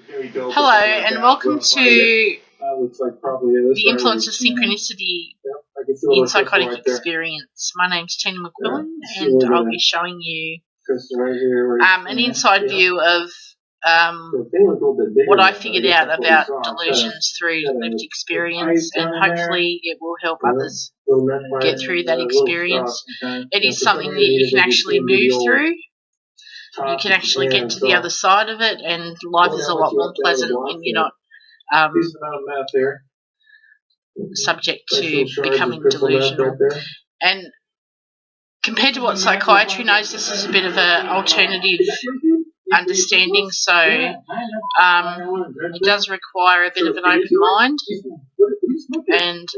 Hello, and welcome to the influence of synchronicity in psychotic experience. My name's Tina McQuillan, and I'll be showing you an inside view of what I figured out about delusions through lived experience, and hopefully it will help others get through that experience. It is something that you can actually move through. You can actually get to the other side of it, and life is a lot more pleasant when you're not subject to becoming delusional. And compared to what psychiatry knows, this is a bit of an alternative understanding, so it does require a bit of an open mind. And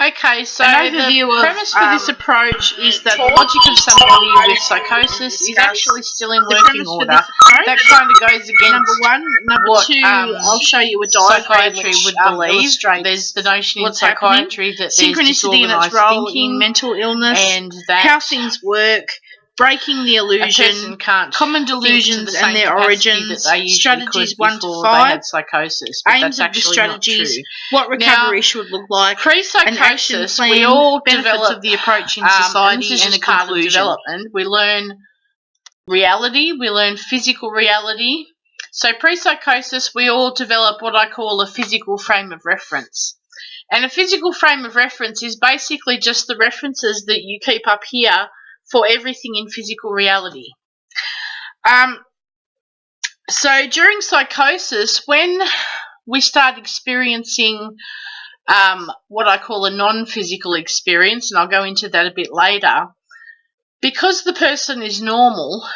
okay, so the premise for this approach is that the logic of somebody with psychosis is actually still in working order. That kind of goes against number one. Number two, I'll show you a psychiatry would believe. There's the notion in psychiatry that synchronicity and its role in mental illness, and that how things work, breaking the illusion, common delusions and their origins, strategies 1 to 5, psychosis, aims of the strategies, what recovery should look like, pre-psychosis, we all develop of the approach in society, and a part of development. We learn reality, we learn physical reality. So pre-psychosis, we all develop what I call a physical frame of reference. And a physical frame of reference is basically just the references that you keep up here for everything in physical reality. So during psychosis, when we start experiencing what I call a non-physical experience, and I'll go into that a bit later, because the person is normal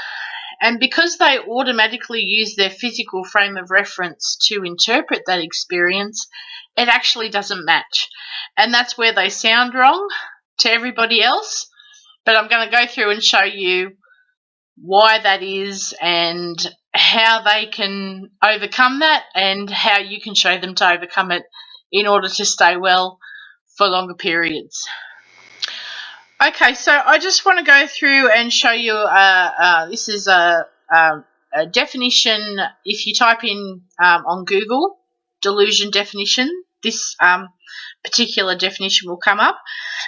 and because they automatically use their physical frame of reference to interpret that experience, it actually doesn't match. And that's where they sound wrong to everybody else. But I'm going to go through and show you why that is and how they can overcome that and how you can show them to overcome it in order to stay well for longer periods. Okay, so I just want to go through and show you, this is a definition. If you type in on Google, delusion definition, this particular definition will come up.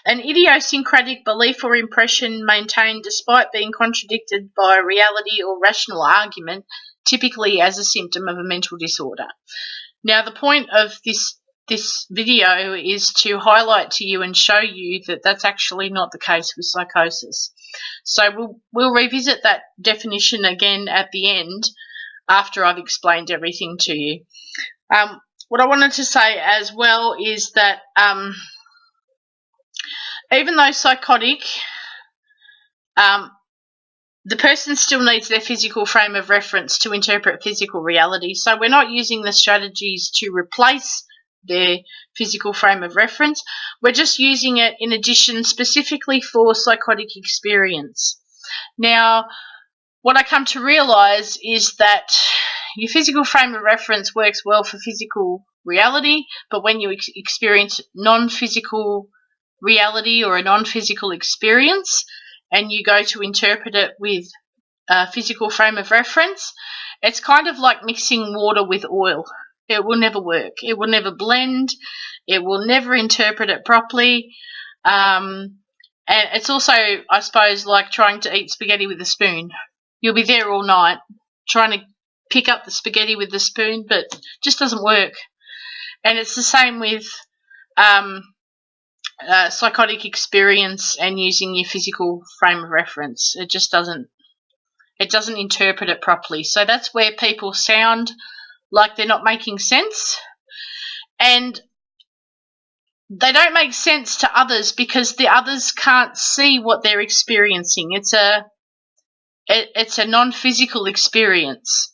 An idiosyncratic belief or impression maintained despite being contradicted by reality or rational argument, typically as a symptom of a mental disorder. Now, the point of this video is to highlight to you and show you that that's actually not the case with psychosis. So we'll revisit that definition again at the end after I've explained everything to you. What I wanted to say as well is that even though psychotic, the person still needs their physical frame of reference to interpret physical reality. So we're not using the strategies to replace their physical frame of reference. We're just using it in addition specifically for psychotic experience. Now, what I come to realise is that your physical frame of reference works well for physical reality, but when you experience non-physical reality or a non-physical experience and you go to interpret it with a physical frame of reference, it's kind of like mixing water with oil. It will never work. It will never blend. It will never interpret it properly. And it's also, I suppose, like trying to eat spaghetti with a spoon. You'll be there all night trying to pick up the spaghetti with the spoon, but it just doesn't work. And it's the same with psychotic experience and using your physical frame of reference. It just doesn't interpret it properly. So that's where people sound like they're not making sense, and they don't make sense to others because the others can't see what they're experiencing. It's a non-physical experience.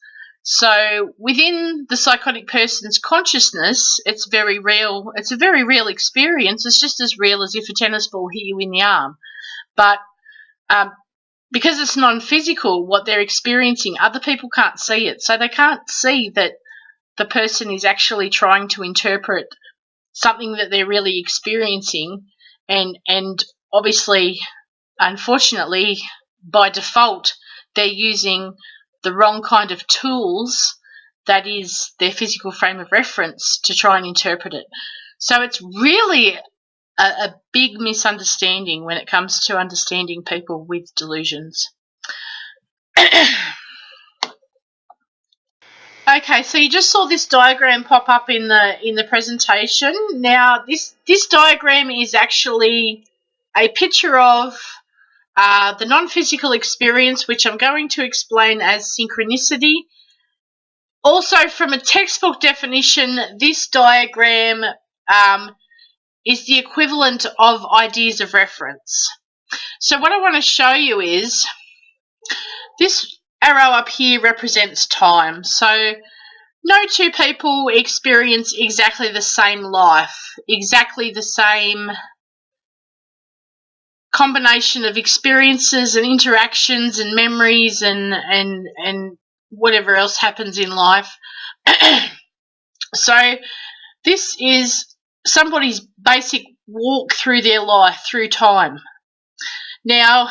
So within the psychotic person's consciousness, it's very real. It's a very real experience. It's just as real as if a tennis ball hit you in the arm. But because it's non-physical, what they're experiencing, other people can't see it. So they can't see that the person is actually trying to interpret something that they're really experiencing. And obviously, unfortunately, by default, they're using the wrong kind of tools, that is their physical frame of reference, to try and interpret it. So it's really a big misunderstanding when it comes to understanding people with delusions. Okay, so you just saw this diagram pop up in the presentation. Now, this diagram is actually a picture of the non-physical experience, which I'm going to explain as synchronicity. Also, from a textbook definition, this diagram is the equivalent of ideas of reference. So what I want to show you is this arrow up here represents time. So no two people experience exactly the same life, exactly the same combination of experiences and interactions and memories and whatever else happens in life. So this is somebody's basic walk through their life, through time. Now,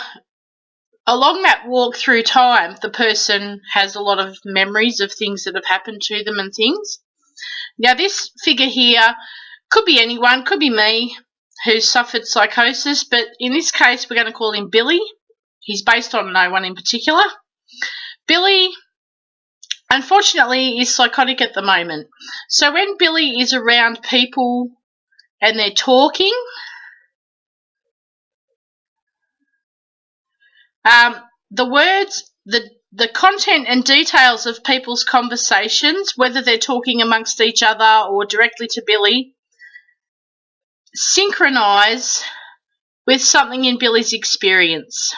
along that walk through time, the person has a lot of memories of things that have happened to them and things. Now, this figure here could be anyone, could be me, who's suffered psychosis, but in this case, we're going to call him Billy. He's based on no one in particular. Billy, unfortunately, is psychotic at the moment. So when Billy is around people and they're talking, the words, the content and details of people's conversations, whether they're talking amongst each other or directly to Billy, synchronise with something in Billy's experience.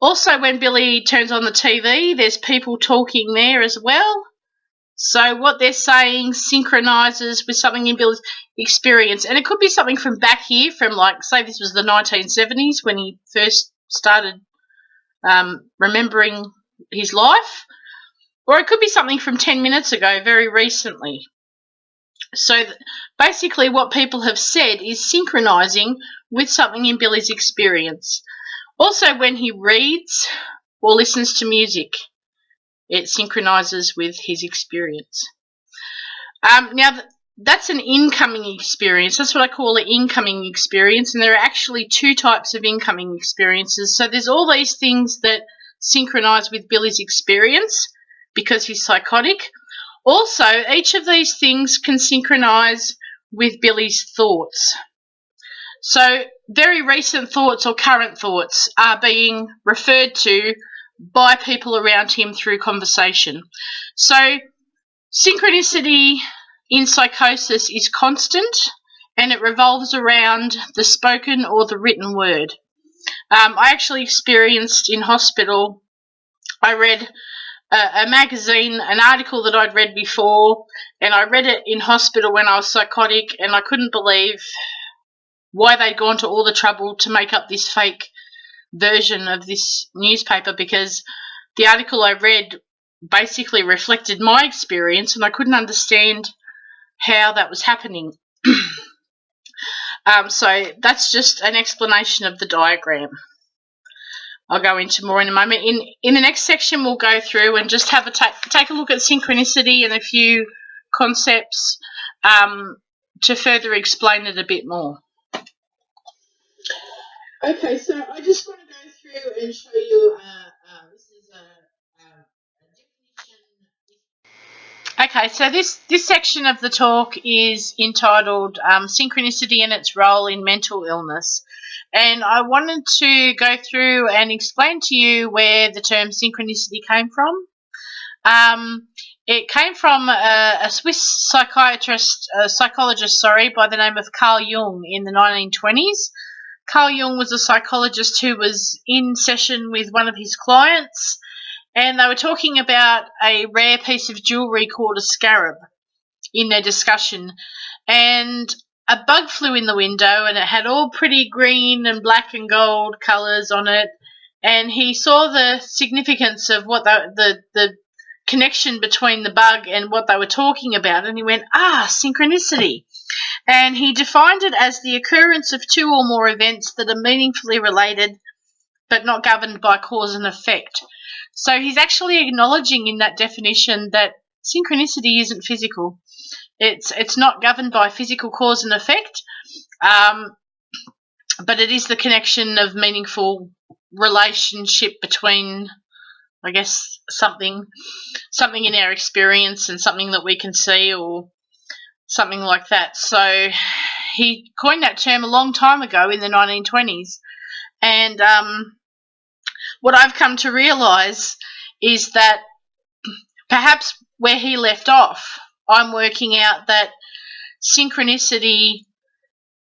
Also, when Billy turns on the TV, there's people talking there as well. So what they're saying synchronises with something in Billy's experience. And it could be something from back here, from, like, say this was the 1970s when he first started remembering his life. Or it could be something from 10 minutes ago, very recently. So basically what people have said is synchronising with something in Billy's experience. Also, when he reads or listens to music, it synchronises with his experience. Now, that's an incoming experience. That's what I call an incoming experience, and there are actually two types of incoming experiences. So there's all these things that synchronise with Billy's experience because he's psychotic. Also, each of these things can synchronise with Billy's thoughts. So very recent thoughts or current thoughts are being referred to by people around him through conversation. So synchronicity in psychosis is constant, and it revolves around the spoken or the written word. I actually experienced in hospital, I read a magazine, an article that I'd read before, and I read it in hospital when I was psychotic, and I couldn't believe why they'd gone to all the trouble to make up this fake version of this newspaper, because the article I read basically reflected my experience, and I couldn't understand how that was happening. So that's just an explanation of the diagram. I'll go into more in a moment. In the next section, we'll go through and just have take a look at synchronicity and a few concepts to further explain it a bit more. Okay, so I just want to go through and show you, this is a definition. Okay, so this section of the talk is entitled Synchronicity and its Role in Mental Illness. And I wanted to go through and explain to you where the term synchronicity came from. It came from a Swiss psychologist, by the name of Carl Jung in the 1920s. Carl Jung was a psychologist who was in session with one of his clients, and they were talking about a rare piece of jewellery called a scarab in their discussion. And a bug flew in the window, and it had all pretty green and black and gold colours on it. And he saw the significance of what the connection between the bug and what they were talking about, and he went, synchronicity. And he defined it as the occurrence of two or more events that are meaningfully related but not governed by cause and effect. So he's actually acknowledging in that definition that synchronicity isn't physical. It's not governed by physical cause and effect, but it is the connection of meaningful relationship between, I guess, something in our experience and something that we can see, or something like that. So he coined that term a long time ago in the 1920s, and what I've come to realise is that perhaps where he left off, I'm working out that synchronicity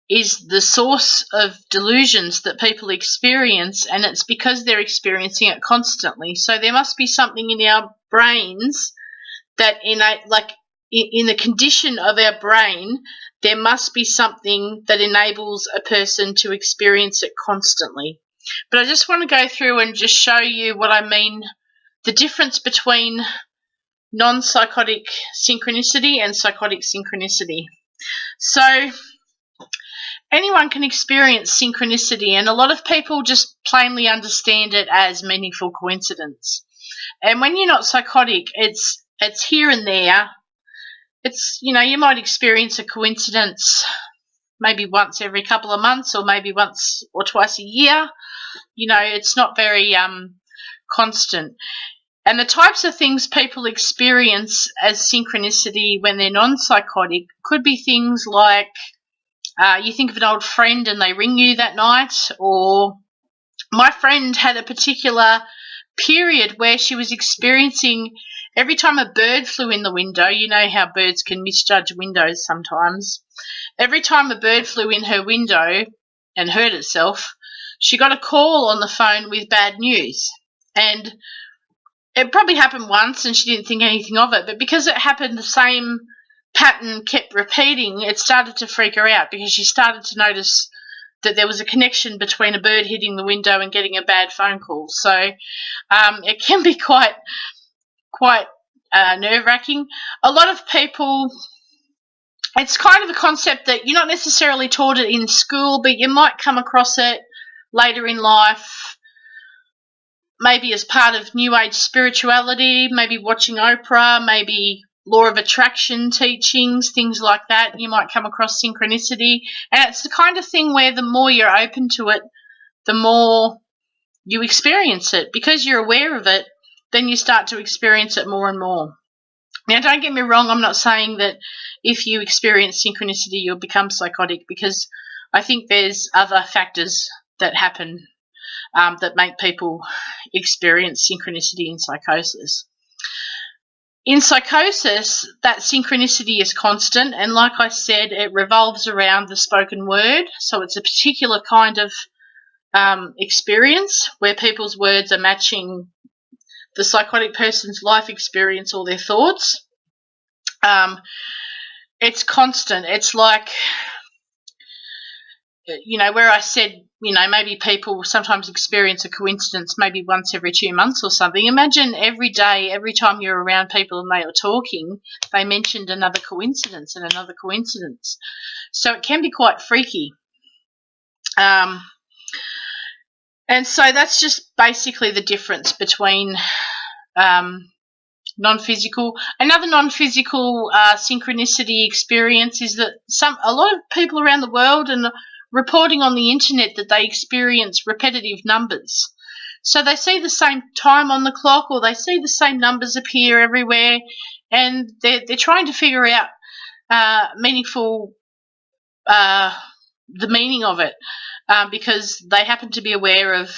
is the source of delusions that people experience, and it's because they're experiencing it constantly. So there must be something in our brains that in the condition of our brain, there must be something that enables a person to experience it constantly. But I just want to go through and just show you what I mean, the difference between non-psychotic synchronicity and psychotic synchronicity. So anyone can experience synchronicity, and a lot of people just plainly understand it as meaningful coincidence. And when you're not psychotic, it's here and there. It's, you might experience a coincidence maybe once every couple of months, or maybe once or twice a year. It's not very constant. And the types of things people experience as synchronicity when they're non-psychotic could be things like you think of an old friend and they ring you that night, or my friend had a particular period where she was experiencing every time a bird flew in the window. You know how birds can misjudge windows sometimes. Every time a bird flew in her window and hurt itself, she got a call on the phone with bad news. And it probably happened once and she didn't think anything of it, but because it happened, the same pattern kept repeating, it started to freak her out, because she started to notice that there was a connection between a bird hitting the window and getting a bad phone call. So it can be quite nerve-wracking. A lot of people, it's kind of a concept that you're not necessarily taught it in school, but you might come across it later in life, maybe as part of New Age spirituality, maybe watching Oprah, maybe law of attraction teachings, things like that. You might come across synchronicity, and it's the kind of thing where the more you're open to it, the more you experience it. Because you're aware of it, then you start to experience it more and more. Now, don't get me wrong, I'm not saying that if you experience synchronicity you'll become psychotic, because I think there's other factors that happen that make people experience synchronicity in psychosis. In psychosis, that synchronicity is constant, and like I said, it revolves around the spoken word. So it's a particular kind of experience where people's words are matching the psychotic person's life experience or their thoughts. It's constant. It's like, where I said, maybe people sometimes experience a coincidence maybe once every 2 months or something. Imagine every day, every time you're around people and they are talking, they mentioned another coincidence and another coincidence. So it can be quite freaky. And so that's just basically the difference between non-physical. Another non-physical synchronicity experience is that a lot of people around the world and reporting on the internet that they experience repetitive numbers. So they see the same time on the clock, or they see the same numbers appear everywhere, and they're trying to figure out the meaning of it, because they happen to be aware of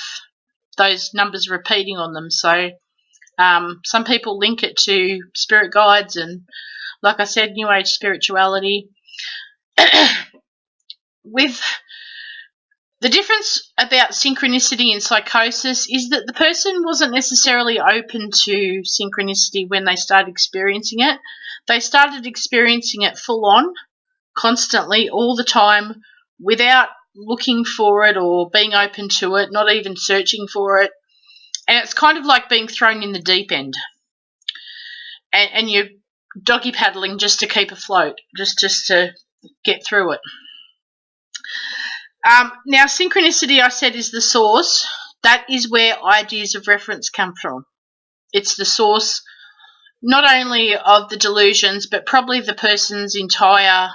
those numbers repeating on them. So some people link it to spirit guides and, like I said, New Age spirituality. With the difference about synchronicity and psychosis is that the person wasn't necessarily open to synchronicity when they started experiencing it. They started experiencing it full on, constantly, all the time, without looking for it or being open to it, not even searching for it. And it's kind of like being thrown in the deep end. And you're doggy paddling just to keep afloat, just to get through it. Now, synchronicity, I said, is the source. That is where ideas of reference come from. It's the source not only of the delusions, but probably the person's entire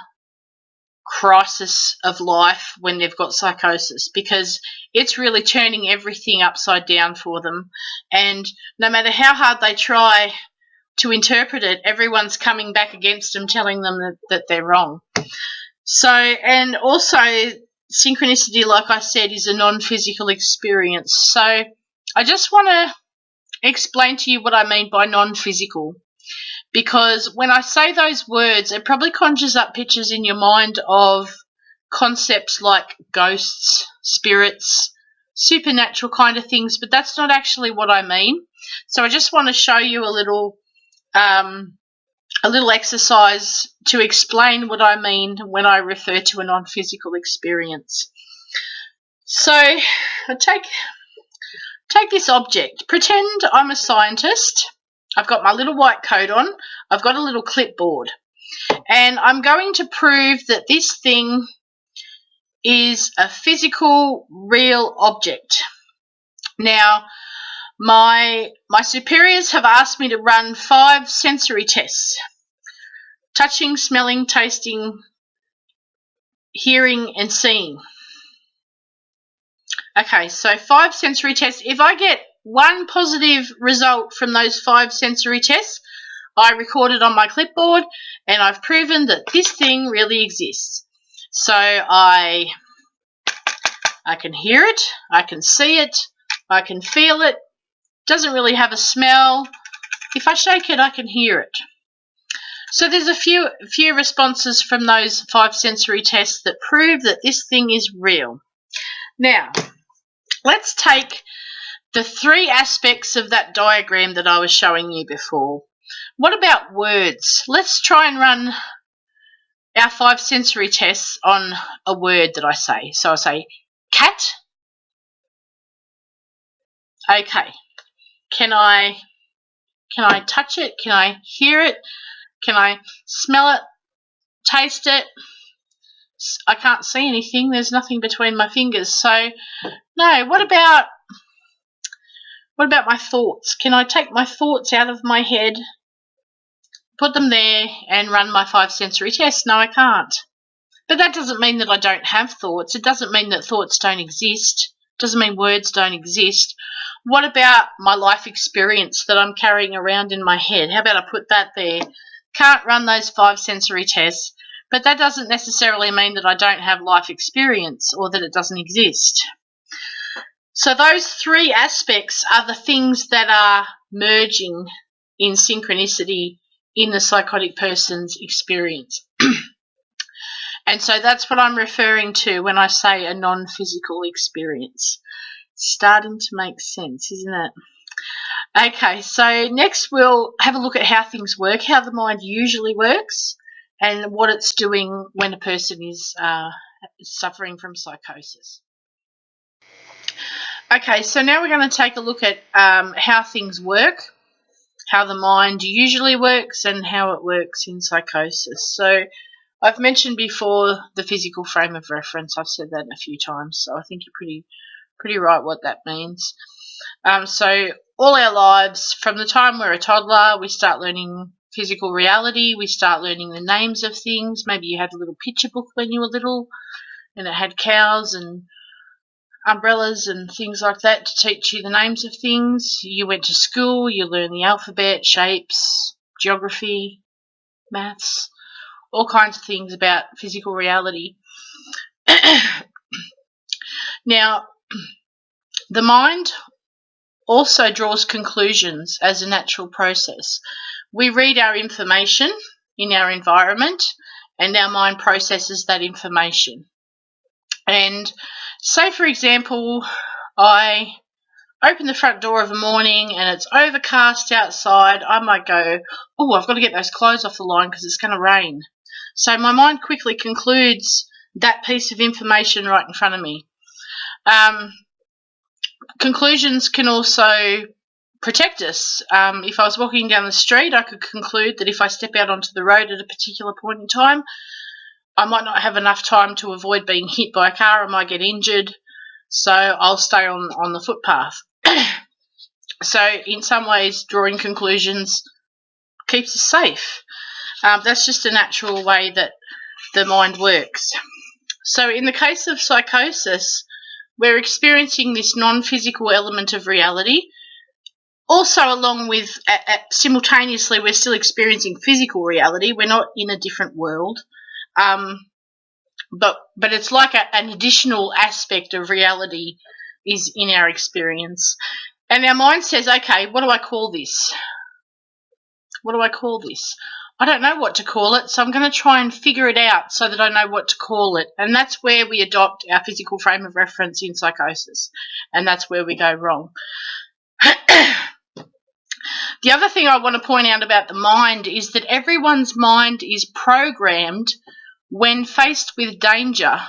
crisis of life when they've got psychosis, because it's really turning everything upside down for them. And no matter how hard they try to interpret it, everyone's coming back against them, telling them that they're wrong. So, and also synchronicity, like I said, is a non-physical experience. So I just want to explain to you what I mean by non-physical, because when I say those words, it probably conjures up pictures in your mind of concepts like ghosts, spirits, supernatural kind of things, but that's not actually what I mean. So I just want to show you a little exercise to explain what I mean when I refer to a non-physical experience. So take this object. Pretend I'm a scientist. I've got my little white coat on. I've got a little clipboard. And I'm going to prove that this thing is a physical, real object. Now, my superiors have asked me to run 5 sensory tests. Touching, smelling, tasting, hearing, and seeing. Okay, so 5 sensory tests. If I get one positive result from those 5 sensory tests, I record it on my clipboard, and I've proven that this thing really exists. So I can hear it, I can see it, I can feel it. Doesn't really have a smell. If I shake it, I can hear it. So there's a few responses from those 5 sensory tests that prove that this thing is real. Now, let's take the 3 aspects of that diagram that I was showing you before. What about words? Let's try and run our 5 sensory tests on a word that I say. So I say cat. Okay. Can I touch it? Can I hear it? Can I smell it? Taste it? I can't see anything. There's nothing between my fingers. So, no. What about my thoughts? Can I take my thoughts out of my head, put them there, and run my 5 sensory tests? No, I can't. But that doesn't mean that I don't have thoughts. It doesn't mean that thoughts don't exist. It doesn't mean words don't exist. What about my life experience that I'm carrying around in my head? How about I put that there? Can't run those 5 sensory tests, but that doesn't necessarily mean that I don't have life experience or that it doesn't exist. So those 3 aspects are the things that are merging in synchronicity in the psychotic person's experience. And so that's what I'm referring to when I say a non-physical experience. It's starting to make sense, isn't it? Okay, so next we'll have a look at how things work, how the mind usually works, and what it's doing when a person is suffering from psychosis. Okay, so now we're going to take a look at how things work, how the mind usually works, and how it works in psychosis. So I've mentioned before the physical frame of reference. I've said that a few times, so I think you're pretty right what that means. So all our lives, from the time we're a toddler, we start learning physical reality. We start learning the names of things. Maybe you had a little picture book when you were little, and it had cows and umbrellas and things like that to teach you the names of things. You went to school, you learned the alphabet, shapes, geography, maths, all kinds of things about physical reality. Now, the mind also draws conclusions as a natural process. We read our information in our environment, and our mind processes that information. And say, for example, I open the front door of a morning and it's overcast outside. I might go, oh, I've got to get those clothes off the line because it's going to rain. So my mind quickly concludes that piece of information right in front of me. Conclusions can also protect us. If I was walking down the street, I could conclude that if I step out onto the road at a particular point in time, I might not have enough time to avoid being hit by a car. I might get injured, so I'll stay on the footpath. So in some ways, drawing conclusions keeps us safe. That's just a natural way that the mind works. So in the case of psychosis, we're experiencing this non-physical element of reality. Also, along with, simultaneously, we're still experiencing physical reality. We're not in a different world. But it's like an additional aspect of reality is in our experience. And our mind says, okay, what do I call this? What do I call this? I don't know what to call it, so I'm going to try and figure it out so that I know what to call it. And that's where we adopt our physical frame of reference in psychosis. And that's where we go wrong. The other thing I want to point out about the mind is that everyone's mind is programmed when faced with danger.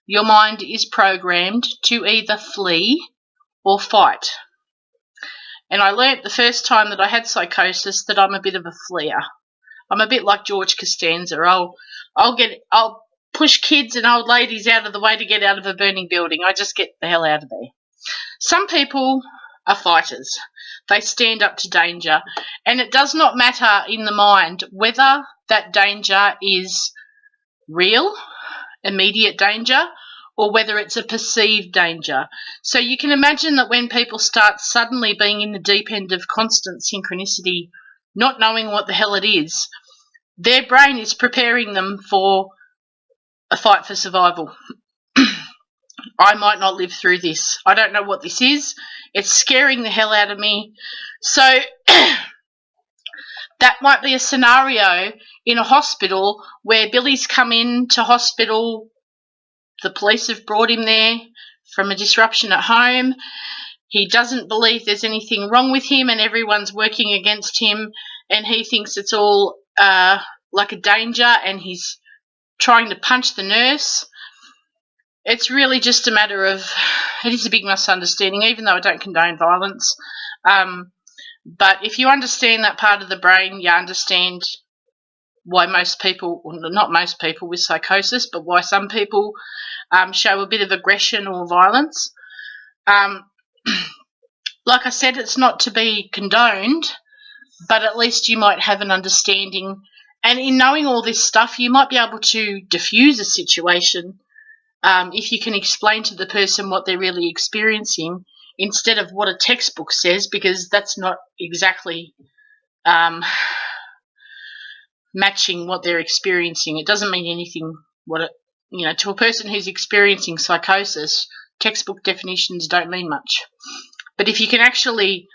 Your mind is programmed to either flee or fight. And I learnt the first time that I had psychosis that I'm a bit of a fleer. I'm a bit like George Costanza. I'll push kids and old ladies out of the way to get out of a burning building. I just get the hell out of there. Some people are fighters. They stand up to danger. And it does not matter in the mind whether that danger is real, immediate danger, or whether it's a perceived danger. So you can imagine that when people start suddenly being in the deep end of constant synchronicity, not knowing what the hell it is, their brain is preparing them for a fight for survival. I might not live through this. I don't know what this is. It's scaring the hell out of me. So that might be a scenario in a hospital where Billy's come into hospital. The police have brought him there from a disruption at home. He doesn't believe there's anything wrong with him and everyone's working against him, and he thinks it's all like a danger, and he's trying to punch the nurse. It's really just a matter of, it is a big misunderstanding, even though I don't condone violence. But if you understand that part of the brain, you understand why most people, well, not most people with psychosis, but why some people show a bit of aggression or violence. Like I said, it's not to be condoned, but at least you might have an understanding. And in knowing all this stuff, you might be able to diffuse a situation if you can explain to the person what they're really experiencing instead of what a textbook says, because that's not exactly matching what they're experiencing. It doesn't mean anything to a person who's experiencing psychosis, textbook definitions don't mean much. But if you can actually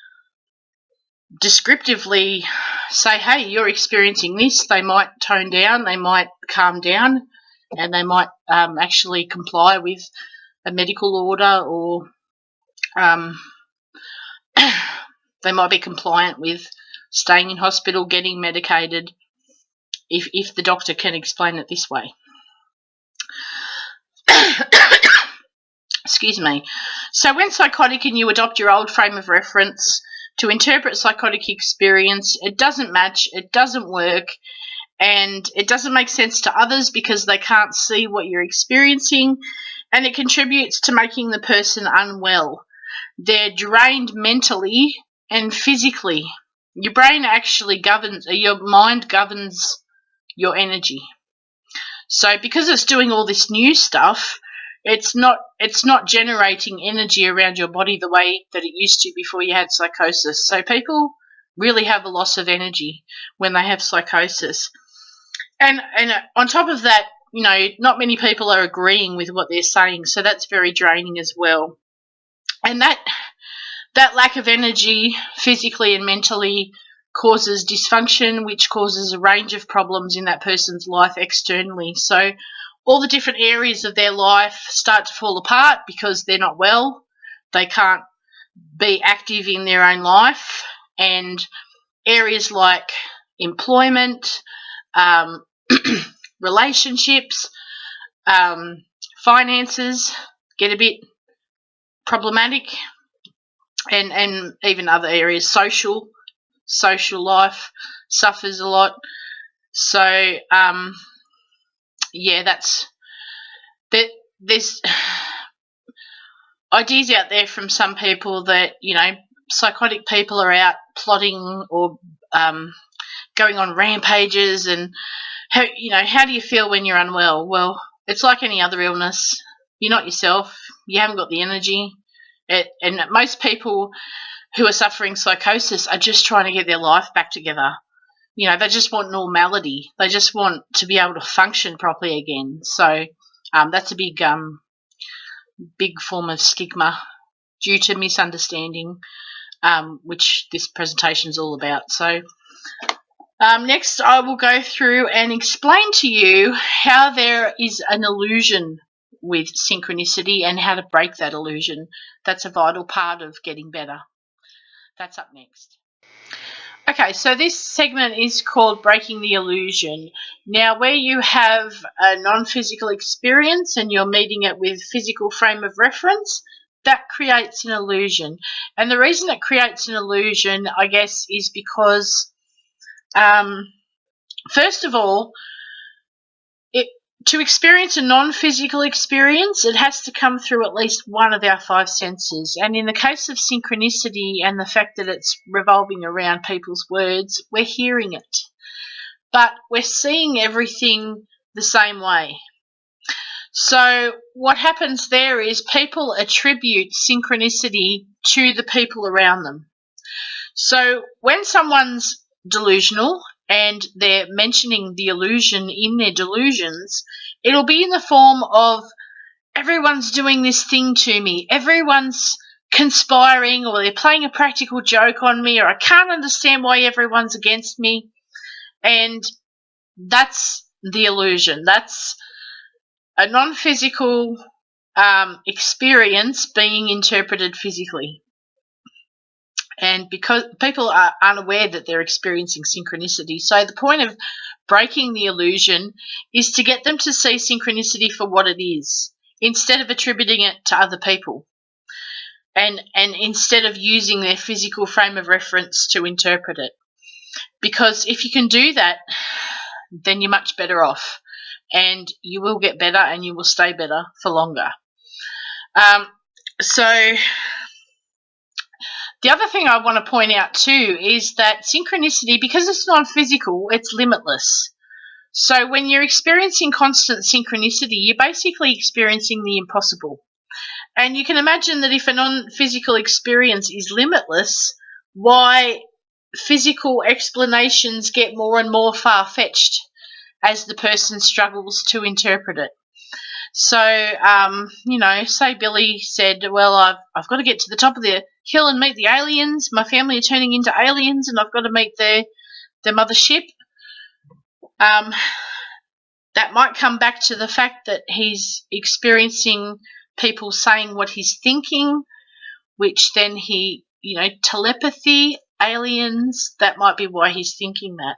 descriptively say, hey, you're experiencing this, they might tone down, they might calm down, and they might actually comply with a medical order, or they might be compliant with staying in hospital, getting medicated, if the doctor can explain it this way. Excuse me. So when psychotic and you adopt your old frame of reference to interpret psychotic experience, it doesn't match, it doesn't work, and it doesn't make sense to others because they can't see what you're experiencing, and it contributes to making the person unwell. They're drained mentally and physically. Your brain actually governs, your mind governs your energy. So because it's doing all this new stuff, it's not generating energy around your body the way that it used to before you had psychosis. So people really have a loss of energy when they have psychosis. And on top of that, not many people are agreeing with what they're saying, so that's very draining as well. And that lack of energy physically and mentally causes dysfunction, which causes a range of problems in that person's life externally. So all the different areas of their life start to fall apart because they're not well. They can't be active in their own life. And areas like employment, relationships, finances get a bit problematic, and even other areas, social life suffers a lot. So there's ideas out there from some people that psychotic people are out plotting or going on rampages, and how do you feel when you're unwell? Well, it's like any other illness. You're not yourself. You haven't got the energy. And most people who are suffering psychosis are just trying to get their life back together. They just want normality. They just want to be able to function properly again. So that's a big form of stigma due to misunderstanding, which this presentation is all about. So next I will go through and explain to you how there is an illusion with synchronicity and how to break that illusion. That's a vital part of getting better. That's up next. Okay, so this segment is called Breaking the Illusion. Now, where you have a non-physical experience and you're meeting it with physical frame of reference, that creates an illusion. And the reason it creates an illusion, I guess, is because, first of all, to experience a non-physical experience, it has to come through at least one of our five senses. And in the case of synchronicity and the fact that it's revolving around people's words, we're hearing it. But we're seeing everything the same way. So what happens there is people attribute synchronicity to the people around them. So when someone's delusional and they're mentioning the illusion in their delusions, it'll be in the form of, everyone's doing this thing to me, everyone's conspiring, or they're playing a practical joke on me, or I can't understand why everyone's against me. And that's the illusion. That's a non-physical experience being interpreted physically. And because people are unaware that they're experiencing synchronicity. So the point of breaking the illusion is to get them to see synchronicity for what it is, instead of attributing it to other people. And instead of using their physical frame of reference to interpret it. Because if you can do that, then you're much better off. And you will get better and you will stay better for longer. So the other thing I want to point out too is that synchronicity, because it's non-physical, it's limitless. So when you're experiencing constant synchronicity, you're basically experiencing the impossible. And you can imagine that if a non-physical experience is limitless, why physical explanations get more and more far-fetched as the person struggles to interpret it. So, say Billy said, well, I've got to get to the top of the hill and meet the aliens. My family are turning into aliens and I've got to meet their mothership. That might come back to the fact that he's experiencing people saying what he's thinking, which then telepathy, aliens, that might be why he's thinking that.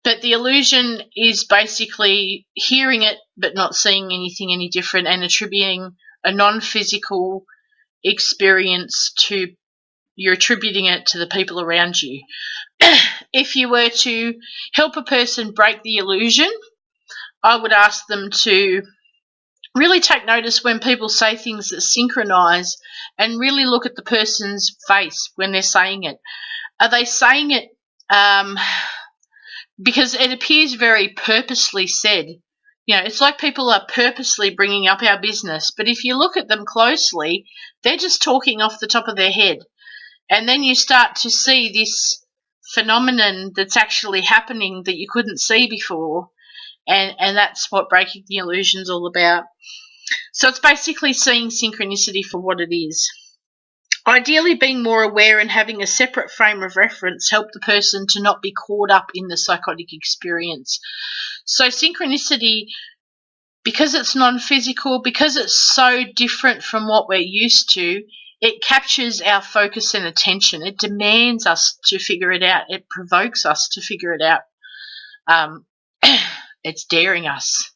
But the illusion is basically hearing it but not seeing anything any different and attributing a non-physical experience you're attributing it to the people around you. If you were to help a person break the illusion, I would ask them to really take notice when people say things that synchronize and really look at the person's face when they're saying it. Are they saying it because it appears very purposely said? It's like people are purposely bringing up our business, but if you look at them closely, they're just talking off the top of their head. And then you start to see this phenomenon that's actually happening that you couldn't see before, and that's what breaking the illusion is all about. So it's basically seeing synchronicity for what it is. Ideally, being more aware and having a separate frame of reference help the person to not be caught up in the psychotic experience. So synchronicity, because it's non-physical, because it's so different from what we're used to, it captures our focus and attention. It demands us to figure it out. It provokes us to figure it out. It's daring us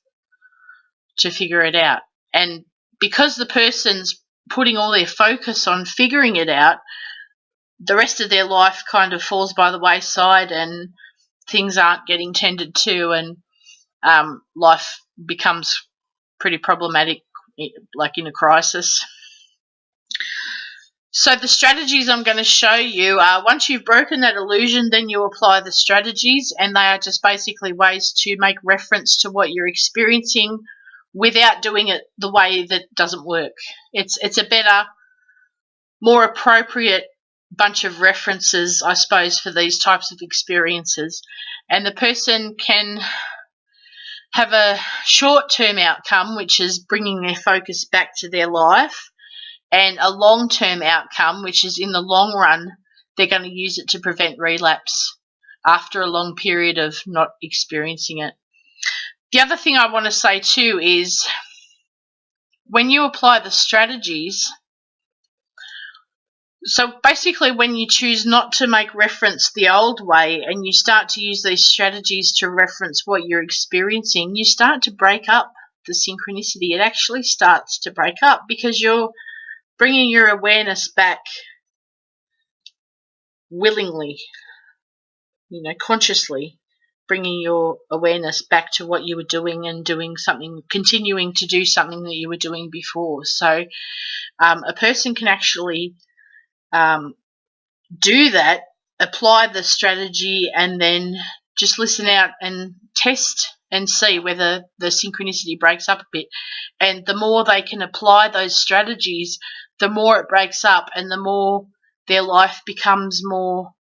to figure it out. And because the person's putting all their focus on figuring it out, the rest of their life kind of falls by the wayside and things aren't getting tended to, and life becomes pretty problematic, like in a crisis. So the strategies I'm going to show you are, once you've broken that illusion, then you apply the strategies, and they are just basically ways to make reference to what you're experiencing without doing it the way that doesn't work. It's a better, more appropriate bunch of references, I suppose, for these types of experiences. And the person can have a short-term outcome, which is bringing their focus back to their life, and a long-term outcome, which is in the long run, they're going to use it to prevent relapse after a long period of not experiencing it. The other thing I want to say too is, when you apply the strategies, so basically when you choose not to make reference the old way and you start to use these strategies to reference what you're experiencing, you start to break up the synchronicity. It actually starts to break up because you're bringing your awareness back willingly, consciously bringing your awareness back to what you were doing and doing something, continuing to do something that you were doing before. So a person can actually do that, apply the strategy, and then just listen out and test and see whether the synchronicity breaks up a bit. And the more they can apply those strategies, the more it breaks up and the more their life becomes more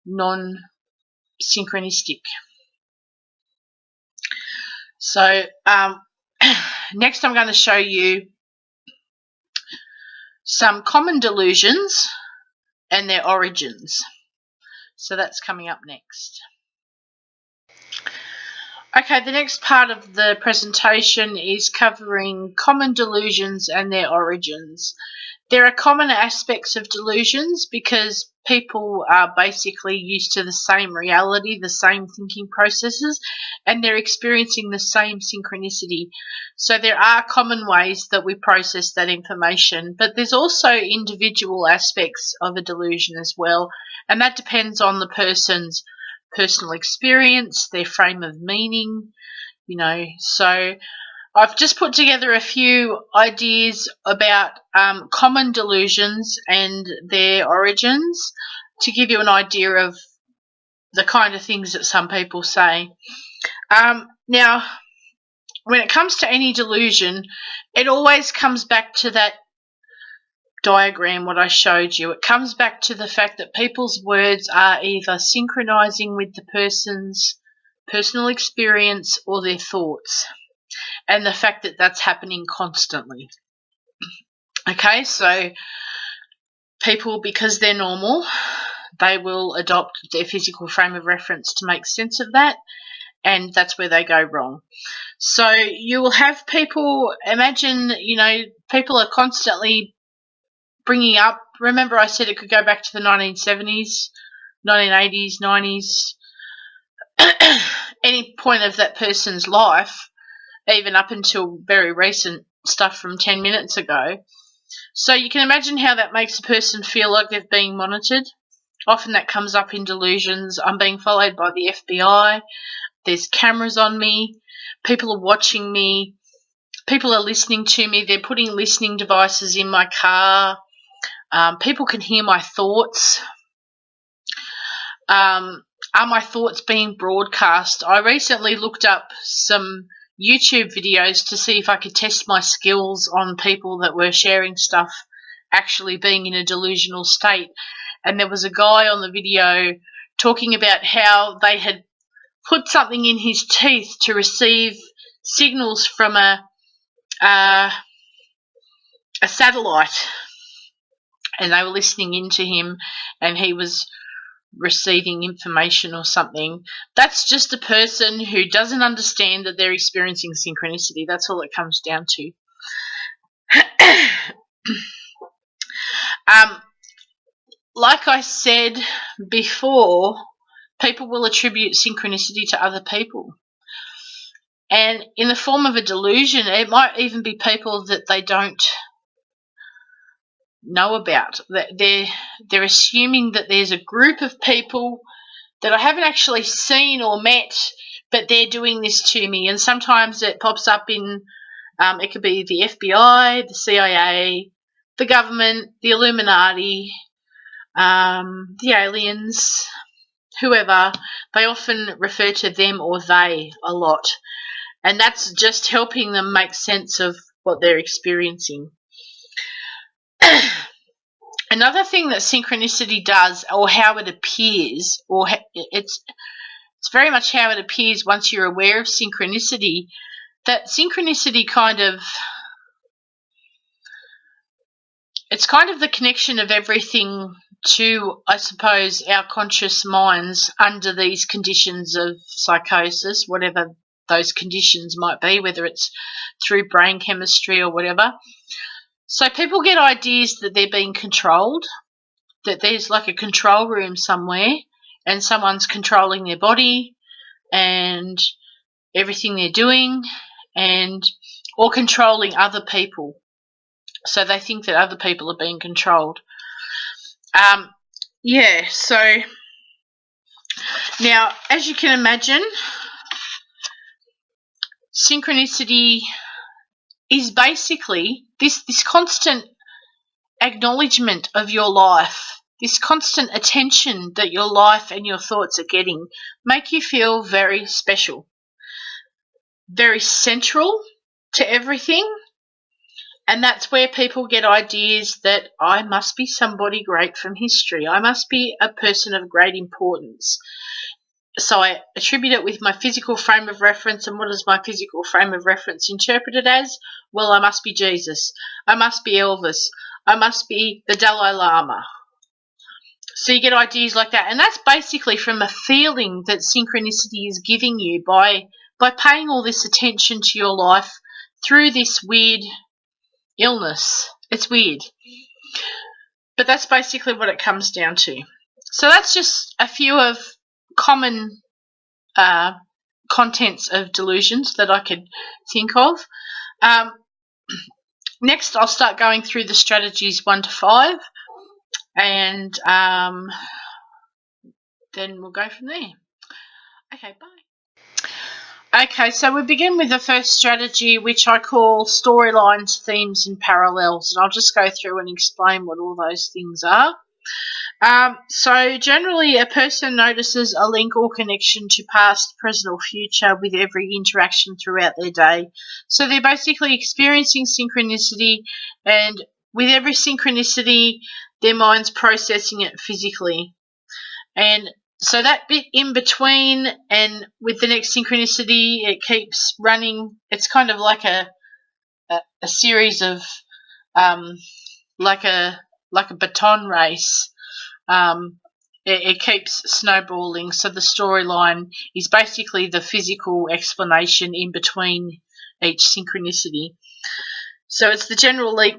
non-synchronistic. So next I'm going to show you some common delusions and their origins. So that's coming up next. Okay, the next part of the presentation is covering common delusions and their origins. There are common aspects of delusions because people are basically used to the same reality, the same thinking processes, and they're experiencing the same synchronicity. So there are common ways that we process that information, but there's also individual aspects of a delusion as well, and that depends on the person's personal experience, their frame of meaning, So I've just put together a few ideas about common delusions and their origins to give you an idea of the kind of things that some people say. Now, when it comes to any delusion, it always comes back to that diagram, what I showed you. It comes back to the fact that people's words are either synchronizing with the person's personal experience or their thoughts, and the fact that that's happening constantly. Okay, so people, because they're normal, they will adopt their physical frame of reference to make sense of that, and that's where they go wrong. So you will have people, imagine, people are constantly bringing up, remember I said it could go back to the 1970s, 1980s, 90s, any point of that person's life, even up until very recent stuff from 10 minutes ago. So you can imagine how that makes a person feel like they're being monitored. Often that comes up in delusions. I'm being followed by the FBI. There's cameras on me. People are watching me. People are listening to me. They're putting listening devices in my car. People can hear my thoughts. Are my thoughts being broadcast? I recently looked up some YouTube videos to see if I could test my skills on people that were sharing stuff actually being in a delusional state. And there was a guy on the video talking about how they had put something in his teeth to receive signals from a satellite, and they were listening into him and he was receiving information or something. That's just a person who doesn't understand that they're experiencing synchronicity. That's all it comes down to. Like I said before, people will attribute synchronicity to other people. And in the form of a delusion, it might even be people that they don't know about. They're assuming that there's a group of people that I haven't actually seen or met, but they're doing this to me. And sometimes it pops up in, it could be the FBI, the CIA, the government, the Illuminati, the aliens, whoever, they often refer to them or they a lot. And that's just helping them make sense of what they're experiencing. Another thing that synchronicity does, or how it appears, or it's very much how it appears once you're aware of synchronicity, that synchronicity it's kind of the connection of everything to, I suppose, our conscious minds under these conditions of psychosis, whatever those conditions might be, whether it's through brain chemistry or whatever. So people get ideas that they're being controlled, that there's like a control room somewhere and someone's controlling their body and everything they're doing, or controlling other people. So they think that other people are being controlled. So now, as you can imagine, synchronicity is basically this constant acknowledgement of your life, this constant attention that your life and your thoughts are getting, make you feel very special, very central to everything. And that's where people get ideas that I must be somebody great from history. I must be a person of great importance. So I attribute it with my physical frame of reference. And what is my physical frame of reference interpreted as? Well, I must be Jesus. I must be Elvis. I must be the Dalai Lama. So you get ideas like that. And that's basically from a feeling that synchronicity is giving you by paying all this attention to your life through this weird illness. It's weird. But that's basically what it comes down to. So that's just a few of common contents of delusions that I could think of. Next, I'll start going through the strategies 1 to 5, and then we'll go from there. Okay, bye. Okay, so we begin with the first strategy, which I call storylines, themes, and parallels. And I'll just go through and explain what all those things are. So generally, a person notices a link or connection to past, present, or future with every interaction throughout their day. So they're basically experiencing synchronicity, and with every synchronicity, their mind's processing it physically. And so that bit in between and with the next synchronicity, it keeps running. It's kind of like a series of like a baton race. It keeps snowballing. So the storyline is basically the physical explanation in between each synchronicity. So it's the general link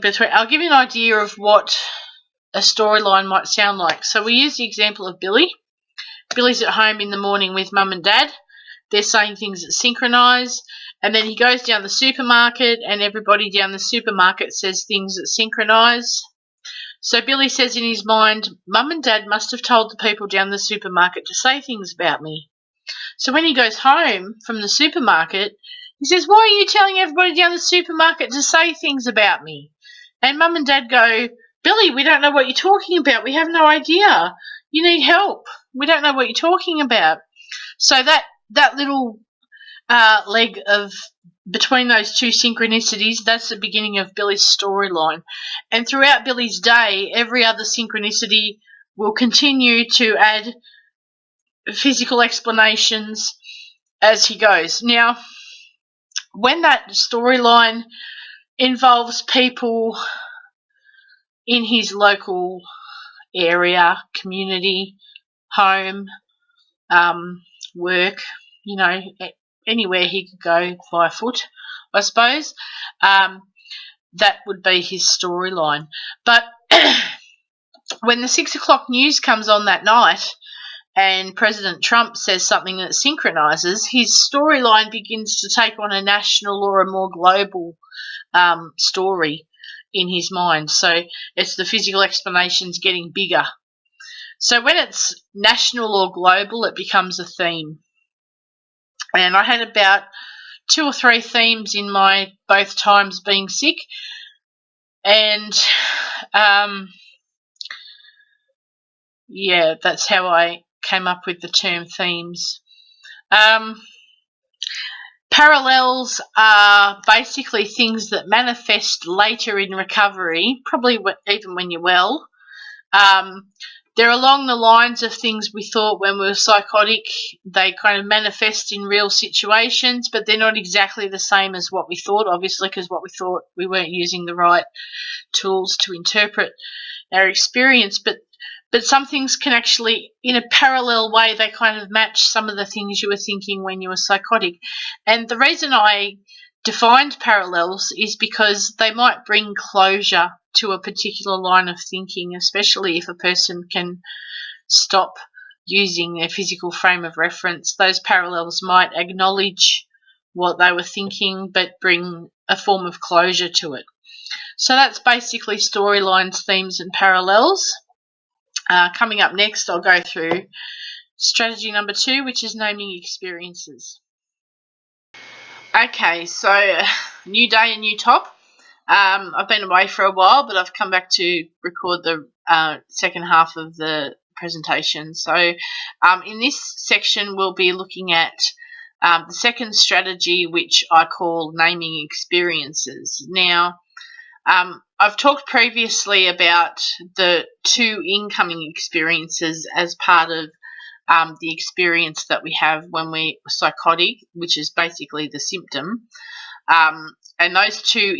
between. I'll give you an idea of what a storyline might sound like. So we use the example of Billy. Billy's at home in the morning with mum and dad. They're saying things that synchronise, and then he goes down the supermarket and everybody down the supermarket says things that synchronise. So Billy says in his mind, mum and dad must have told the people down the supermarket to say things about me. So when he goes home from the supermarket, he says, why are you telling everybody down the supermarket to say things about me? And mum and dad go, Billy, we don't know what you're talking about. We have no idea. You need help. We don't know what you're talking about. So that little leg of between those two synchronicities, that's the beginning of Billy's storyline. And throughout Billy's day, every other synchronicity will continue to add physical explanations as he goes. Now, when that storyline involves people in his local area, community, home, work, anywhere he could go by foot, I suppose, that would be his storyline. But when the 6 o'clock news comes on that night and President Trump says something that synchronises, his storyline begins to take on a national or a more global story in his mind. So it's the physical explanations getting bigger. So when it's national or global, it becomes a theme. And I had about 2 or 3 themes in my both times being sick, and yeah, that's how I came up with the term themes. Parallels are basically things that manifest later in recovery, probably even when you're well. They're along the lines of things we thought when we were psychotic. They kind of manifest in real situations, but they're not exactly the same as what we thought, obviously, because what we thought we weren't using the right tools to interpret our experience. But some things can actually, in a parallel way, they kind of match some of the things you were thinking when you were psychotic. And the reason I defined parallels is because they might bring closure to a particular line of thinking, especially if a person can stop using their physical frame of reference. Those parallels might acknowledge what they were thinking but bring a form of closure to it. So that's basically storylines, themes, and parallels. Coming up next, I'll go through strategy number 2, which is naming experiences. Okay, so new day and new top. I've been away for a while, but I've come back to record the second half of the presentation. So in this section, we'll be looking at the second strategy, which I call naming experiences. Now, I've talked previously about the 2 incoming experiences as part of the experience that we have when we're psychotic, which is basically the symptom. And those 2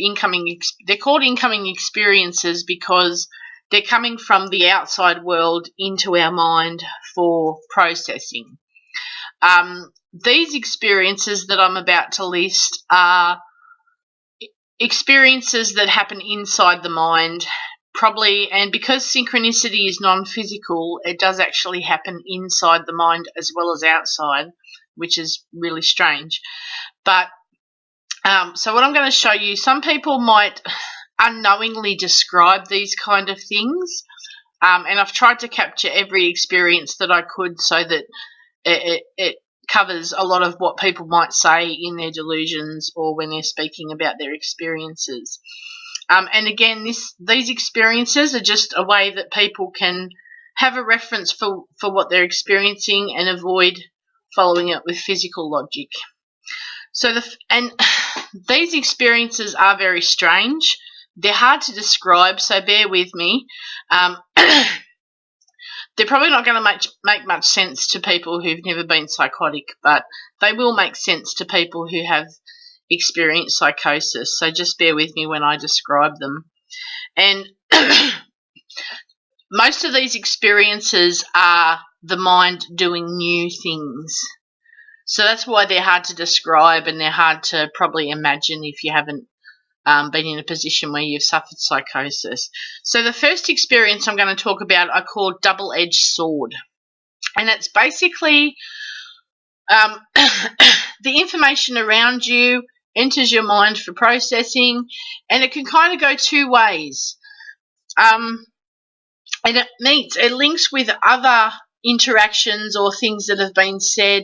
they're called incoming experiences because they're coming from the outside world into our mind for processing. These experiences that I'm about to list are experiences that happen inside the mind, probably, and because synchronicity is non-physical, it does actually happen inside the mind as well as outside, which is really strange. But so what I'm going to show you, some people might unknowingly describe these kind of things, and I've tried to capture every experience that I could so that it covers a lot of what people might say in their delusions or when they're speaking about their experiences. And again, these experiences are just a way that people can have a reference for what they're experiencing and avoid following it with physical logic. So these experiences are very strange. They're hard to describe, so bear with me. They're probably not going to make much sense to people who've never been psychotic, but they will make sense to people who have experienced psychosis. So just bear with me when I describe them. And most of these experiences are the mind doing new things. So that's why they're hard to describe and they're hard to probably imagine if you haven't been in a position where you've suffered psychosis. So the first experience I'm going to talk about I call double-edged sword. And it's basically the information around you enters your mind for processing, and it can kind of go 2 ways. And it links with other interactions or things that have been said.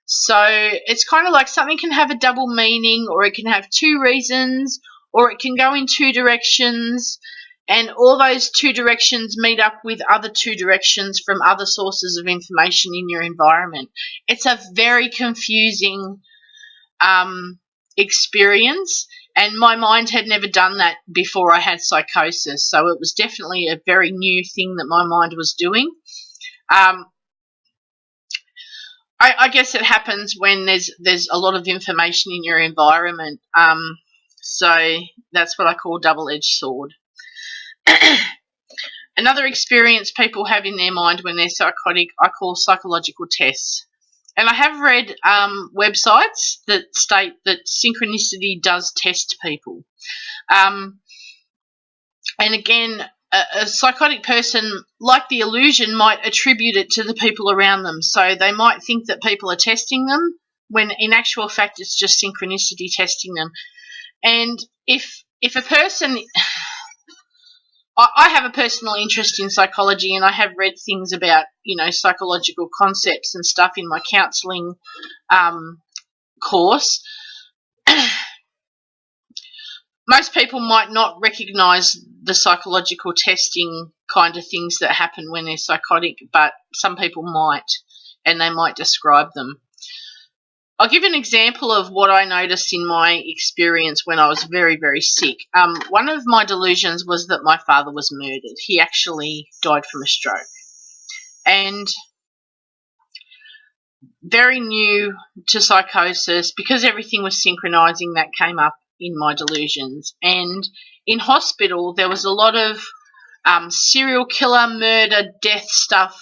So it's kind of like something can have a double meaning, or it can have 2 reasons, or it can go in 2 directions, and all those 2 directions meet up with other 2 directions from other sources of information in your environment. It's a very confusing experience, and my mind had never done that before I had psychosis, so it was definitely a very new thing that my mind was doing. I guess it happens when there's a lot of information in your environment. So that's what I call double-edged sword. Another experience people have in their mind when they're psychotic, I call psychological tests. And I have read websites that state that synchronicity does test people. And again, a psychotic person, like the illusion, might attribute it to the people around them. So they might think that people are testing them, when in actual fact it's just synchronicity testing them. And if a person... I have a personal interest in psychology, and I have read things about, psychological concepts and stuff in my counselling course. most people might not recognise the psychological testing kind of things that happen when they're psychotic, but some people might, and they might describe them. I'll give an example of what I noticed in my experience when I was very, very sick. One of my delusions was that my father was murdered. He actually died from a stroke. And very new to psychosis, because everything was synchronizing, that came up in my delusions. And in hospital, there was a lot of serial killer, murder, death stuff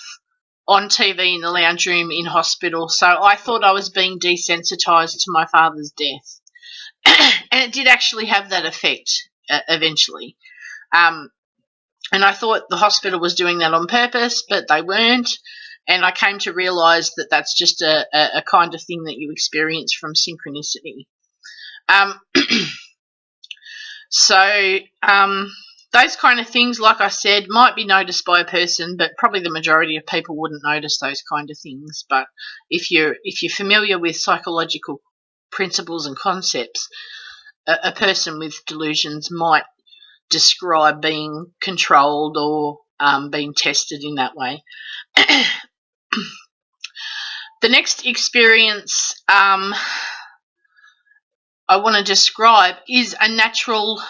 on TV in the lounge room in hospital. So I thought I was being desensitized to my father's death. And it did actually have that effect eventually. And I thought the hospital was doing that on purpose, but they weren't. And I came to realise that that's just a kind of thing that you experience from synchronicity. Those kind of things, like I said, might be noticed by a person, but probably the majority of people wouldn't notice those kind of things. But if you're familiar with psychological principles and concepts, a person with delusions might describe being controlled or being tested in that way. The next experience I want to describe is a natural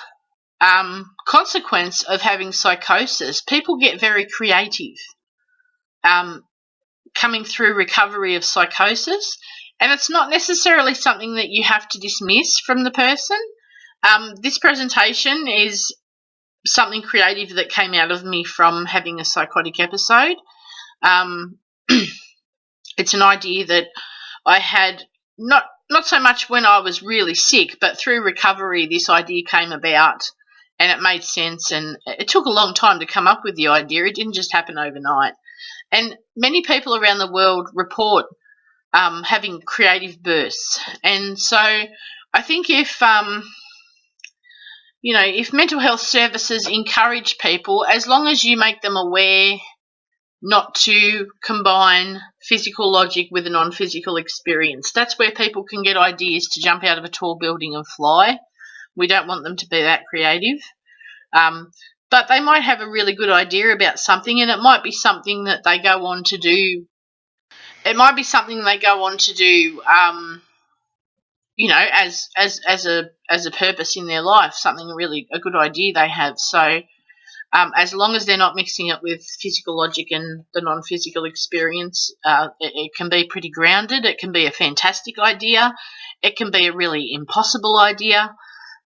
consequence of having psychosis. People get very creative coming through recovery of psychosis, and it's not necessarily something that you have to dismiss from the person. This presentation is something creative that came out of me from having a psychotic episode. It's an idea that I had not so much when I was really sick, but through recovery this idea came about, and it made sense, and it took a long time to come up with the idea. It didn't just happen overnight. And many people around the world report having creative bursts. And so I think if mental health services encourage people, as long as you make them aware not to combine physical logic with a non-physical experience, that's where people can get ideas to jump out of a tall building and fly. We don't want them to be that creative. But they might have a really good idea about something, and it might be something that they go on to do. It might be something they go on to do, as a purpose in their life, something really a good idea they have. So as long as they're not mixing it with physical logic and the non-physical experience, it can be pretty grounded. It can be a fantastic idea. It can be a really impossible idea,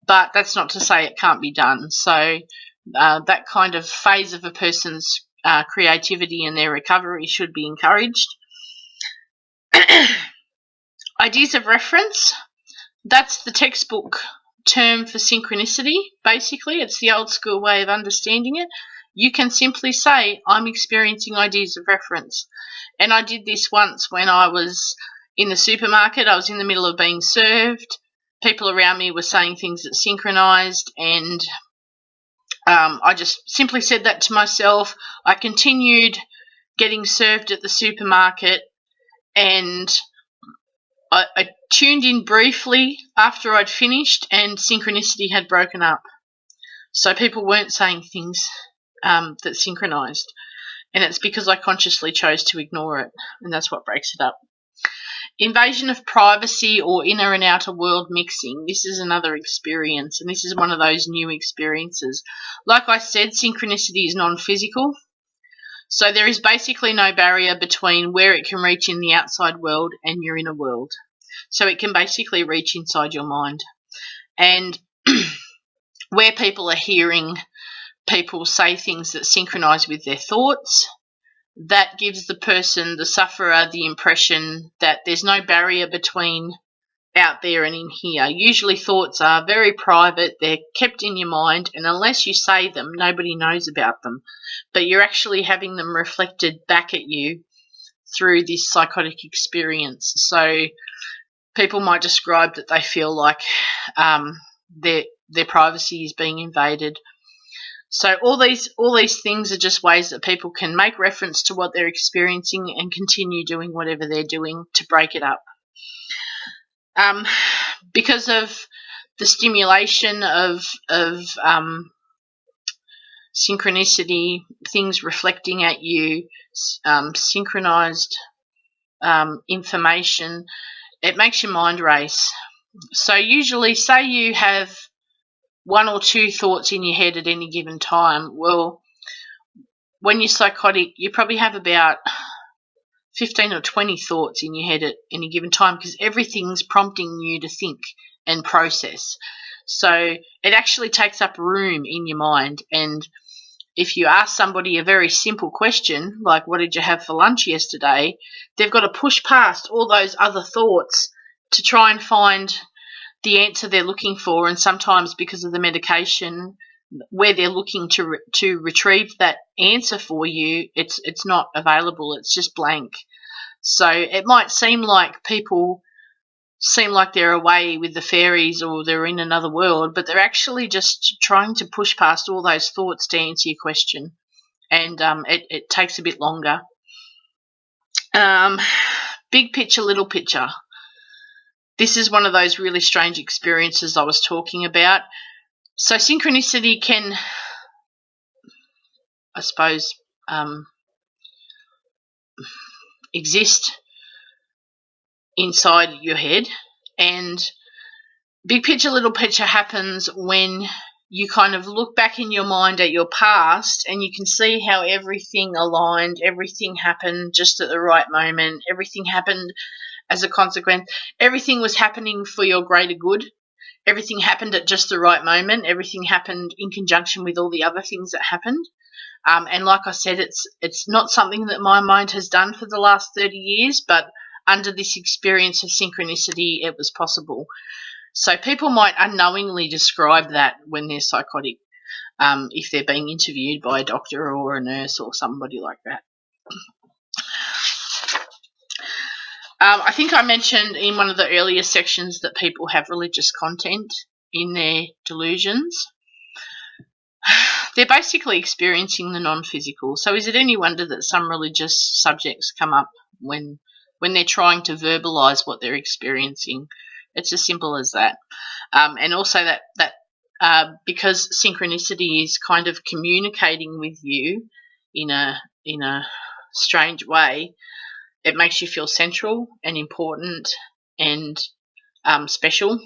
but that's not to say it can't be done. So that kind of phase of a person's creativity and their recovery should be encouraged. Ideas of reference, that's the textbook term for synchronicity. Basically, it's the old school way of understanding it. You can simply say, I'm experiencing ideas of reference. And I did this once when I was in the supermarket. I was in the middle of being served. People around me were saying things that synchronized, and I just simply said that to myself. I continued getting served at the supermarket, and I tuned in briefly after I'd finished, and synchronicity had broken up. So people weren't saying things that synchronized, and it's because I consciously chose to ignore it, and that's what breaks it up. Invasion of privacy or inner and outer world mixing. This is another experience, and this is one of those new experiences. Like I said, synchronicity is non-physical. So there is basically no barrier between where it can reach in the outside world and your inner world. So it can basically reach inside your mind. And where people are hearing people say things that synchronize with their thoughts, that gives the person, the sufferer, the impression that there's no barrier between out there and in here. Usually thoughts are very private, they're kept in your mind, and unless you say them, nobody knows about them. But you're actually having them reflected back at you through this psychotic experience. So people might describe that they feel like their privacy is being invaded. So all these things are just ways that people can make reference to what they're experiencing and continue doing whatever they're doing to break it up. Because of the stimulation of synchronicity, things reflecting at you, synchronized information, it makes your mind race. So usually, say you have one or two thoughts in your head at any given time. Well, when you're psychotic, you probably have about 15 or 20 thoughts in your head at any given time, because everything's prompting you to think and process. So it actually takes up room in your mind. And if you ask somebody a very simple question, like, what did you have for lunch yesterday? They've got to push past all those other thoughts to try and find the answer they're looking for. And sometimes, because of the medication, where they're looking to retrieve that answer for you, it's not available. It's just blank. So it might seem like people seem like they're away with the fairies or they're in another world, but they're actually just trying to push past all those thoughts to answer your question. And it takes a bit longer. Big picture, little picture. This is one of those really strange experiences I was talking about. So synchronicity can, I suppose, exist inside your head. And big picture, little picture happens when you kind of look back in your mind at your past and you can see how everything aligned, everything happened just at the right moment, everything happened as a consequence, everything was happening for your greater good, everything happened at just the right moment, everything happened in conjunction with all the other things that happened. And like I said, it's not something that my mind has done for the last 30 years, but under this experience of synchronicity, it was possible. So people might unknowingly describe that when they're psychotic, if they're being interviewed by a doctor or a nurse or somebody like that. I think I mentioned in one of the earlier sections that people have religious content in their delusions. They're basically experiencing the non-physical. So is it any wonder that some religious subjects come up when they're trying to verbalise what they're experiencing? It's as simple as that. And also that because synchronicity is kind of communicating with you in a strange way, it makes you feel central and important and special.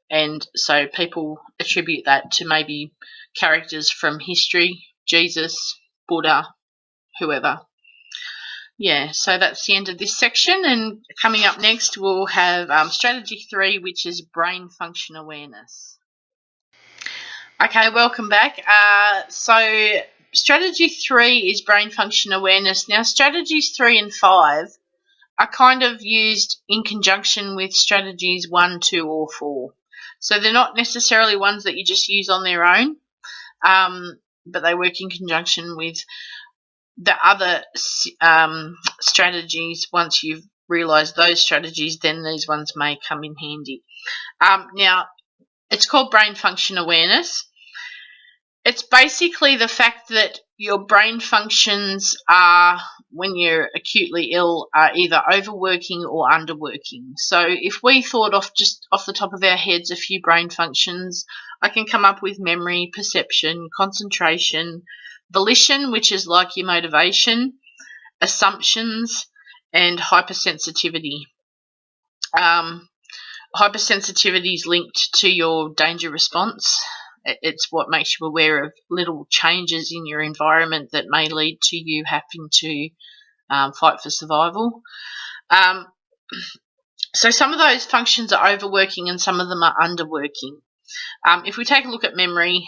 And so people attribute that to maybe characters from history, Jesus, Buddha, whoever. Yeah, so that's the end of this section. And coming up next, we'll have strategy 3, which is brain function awareness. Okay, welcome back. So strategy 3 is brain function awareness. Now, strategies 3 and 5 are kind of used in conjunction with strategies 1, 2, or 4. So they're not necessarily ones that you just use on their own, but they work in conjunction with the other strategies. Once you've realised those strategies, then these ones may come in handy. Now, it's called brain function awareness. It's basically the fact that your brain functions are, when you're acutely ill, are either overworking or underworking. So if we thought just off the top of our heads a few brain functions, I can come up with memory, perception, concentration, volition, which is like your motivation, assumptions, and hypersensitivity. Hypersensitivity is linked to your danger response. It's what makes you aware of little changes in your environment that may lead to you having to fight for survival. So some of those functions are overworking and some of them are underworking. If we take a look at memory,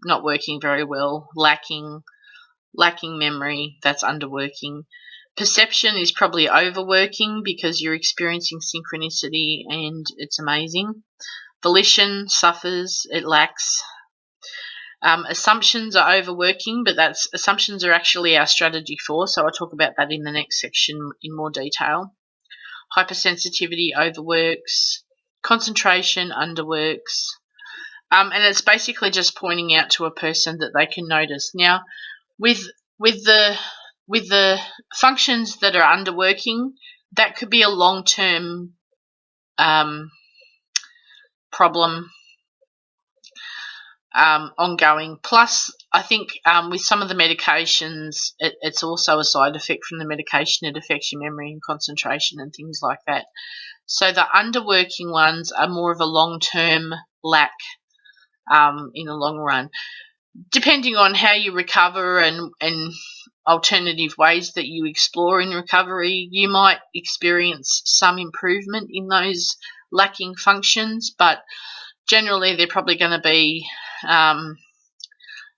not working very well, lacking memory, that's underworking. Perception is probably overworking because you're experiencing synchronicity and it's amazing. Volition suffers, it lacks. Assumptions are overworking, but assumptions are actually our strategy 4, so I'll talk about that in the next section in more detail. Hypersensitivity overworks. Concentration underworks. And it's basically just pointing out to a person that they can notice. Now, with the functions that are underworking, that could be a long-term problem ongoing. Plus, I think with some of the medications, it's also a side effect from the medication. It affects your memory and concentration and things like that. So the underworking ones are more of a long-term lack in the long run. Depending on how you recover and alternative ways that you explore in recovery, you might experience some improvement in those lacking functions, but generally they're probably going to be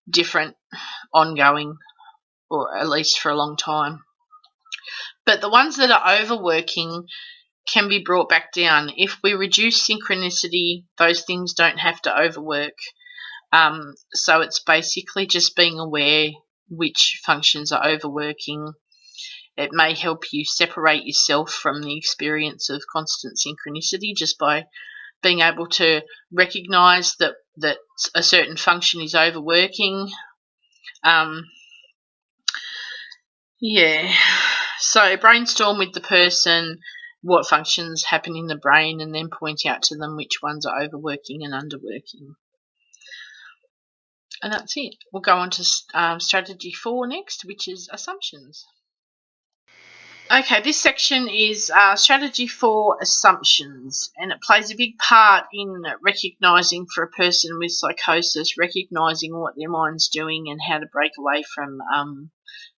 different, ongoing, or at least for a long time. But the ones that are overworking can be brought back down. If we reduce synchronicity, those things don't have to overwork. So it's basically just being aware which functions are overworking. It may help you separate yourself from the experience of constant synchronicity just by being able to recognize that a certain function is overworking. So brainstorm with the person what functions happen in the brain and then point out to them which ones are overworking and underworking. And that's it. We'll go on to strategy 4 next, which is assumptions. Okay, this section is strategy 4 assumptions, and it plays a big part in recognising for a person with psychosis, recognising what their mind's doing and how to break away from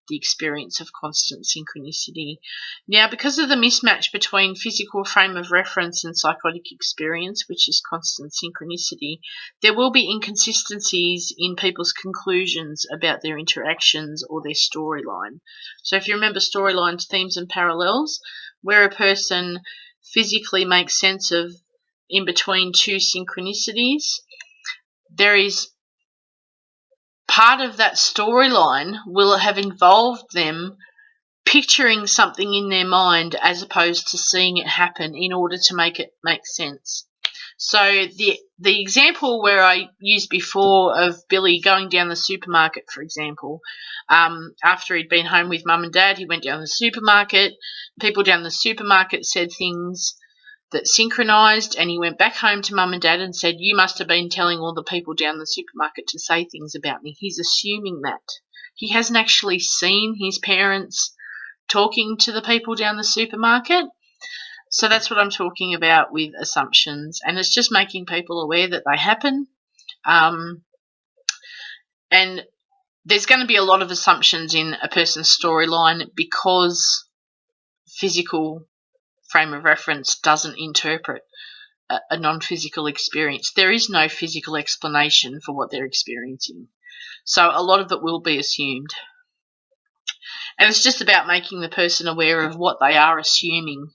the experience of constant synchronicity. Now, because of the mismatch between physical frame of reference and psychotic experience, which is constant synchronicity, there will be inconsistencies in people's conclusions about their interactions or their storyline. So if you remember storylines, themes and parallels, where a person physically makes sense of in between two synchronicities, there is part of that storyline will have involved them picturing something in their mind as opposed to seeing it happen in order to make it make sense. So the example where I used before of Billy going down the supermarket, for example, after he'd been home with mum and dad, he went down the supermarket. People down the supermarket said things that synchronized, and he went back home to mum and dad and said, "You must have been telling all the people down the supermarket to say things about me." He's assuming that. He hasn't actually seen his parents talking to the people down the supermarket. So that's what I'm talking about with assumptions, and it's just making people aware that they happen. And there's going to be a lot of assumptions in a person's storyline because physical frame of reference doesn't interpret a non-physical experience. There is no physical explanation for what they're experiencing. So a lot of it will be assumed. And it's just about making the person aware of what they are assuming.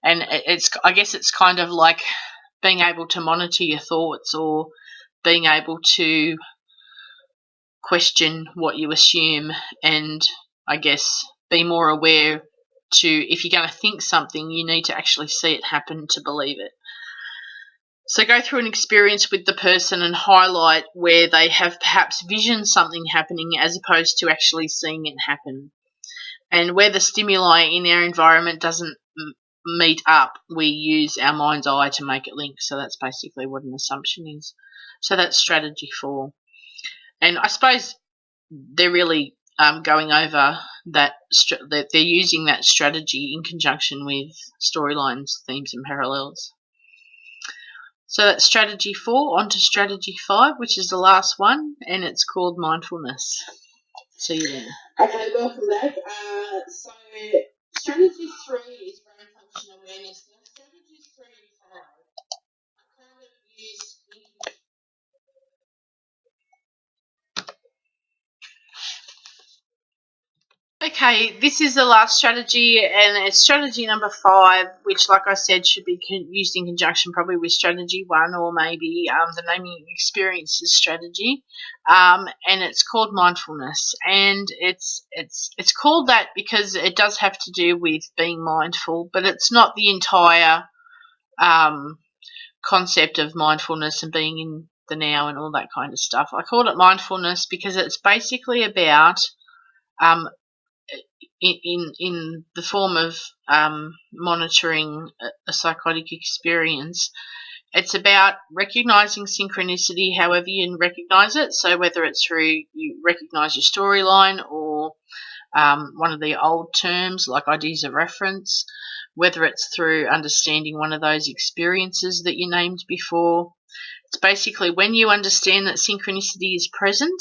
And I guess it's kind of like being able to monitor your thoughts or being able to question what you assume, and I guess be more aware to, if you're going to think something, you need to actually see it happen to believe it. So go through an experience with the person and highlight where they have perhaps visioned something happening as opposed to actually seeing it happen. And where the stimuli in our environment doesn't meet up, we use our mind's eye to make it link. So that's basically what an assumption is. So that's strategy 4. And I suppose they're really going over that they're using that strategy in conjunction with storylines, themes and parallels. So that's strategy 4. On to strategy 5, which is the last one, and it's called mindfulness. See you then. Okay, welcome back. So strategy 3 is brain function awareness. Now strategies 3 and 5 are kind of used in Okay, this is the last strategy, and it's strategy number 5, which, like I said, should be used in conjunction probably with strategy 1 or maybe the naming experiences strategy, and it's called mindfulness. And it's called that because it does have to do with being mindful, but it's not the entire concept of mindfulness and being in the now and all that kind of stuff. I called it mindfulness because it's basically about in the form of monitoring a psychotic experience, It's about recognizing synchronicity however you recognize it. So whether it's through you recognize your storyline or one of the old terms like ideas of reference, whether it's through understanding one of those experiences that you named before. It's basically when you understand that synchronicity is present,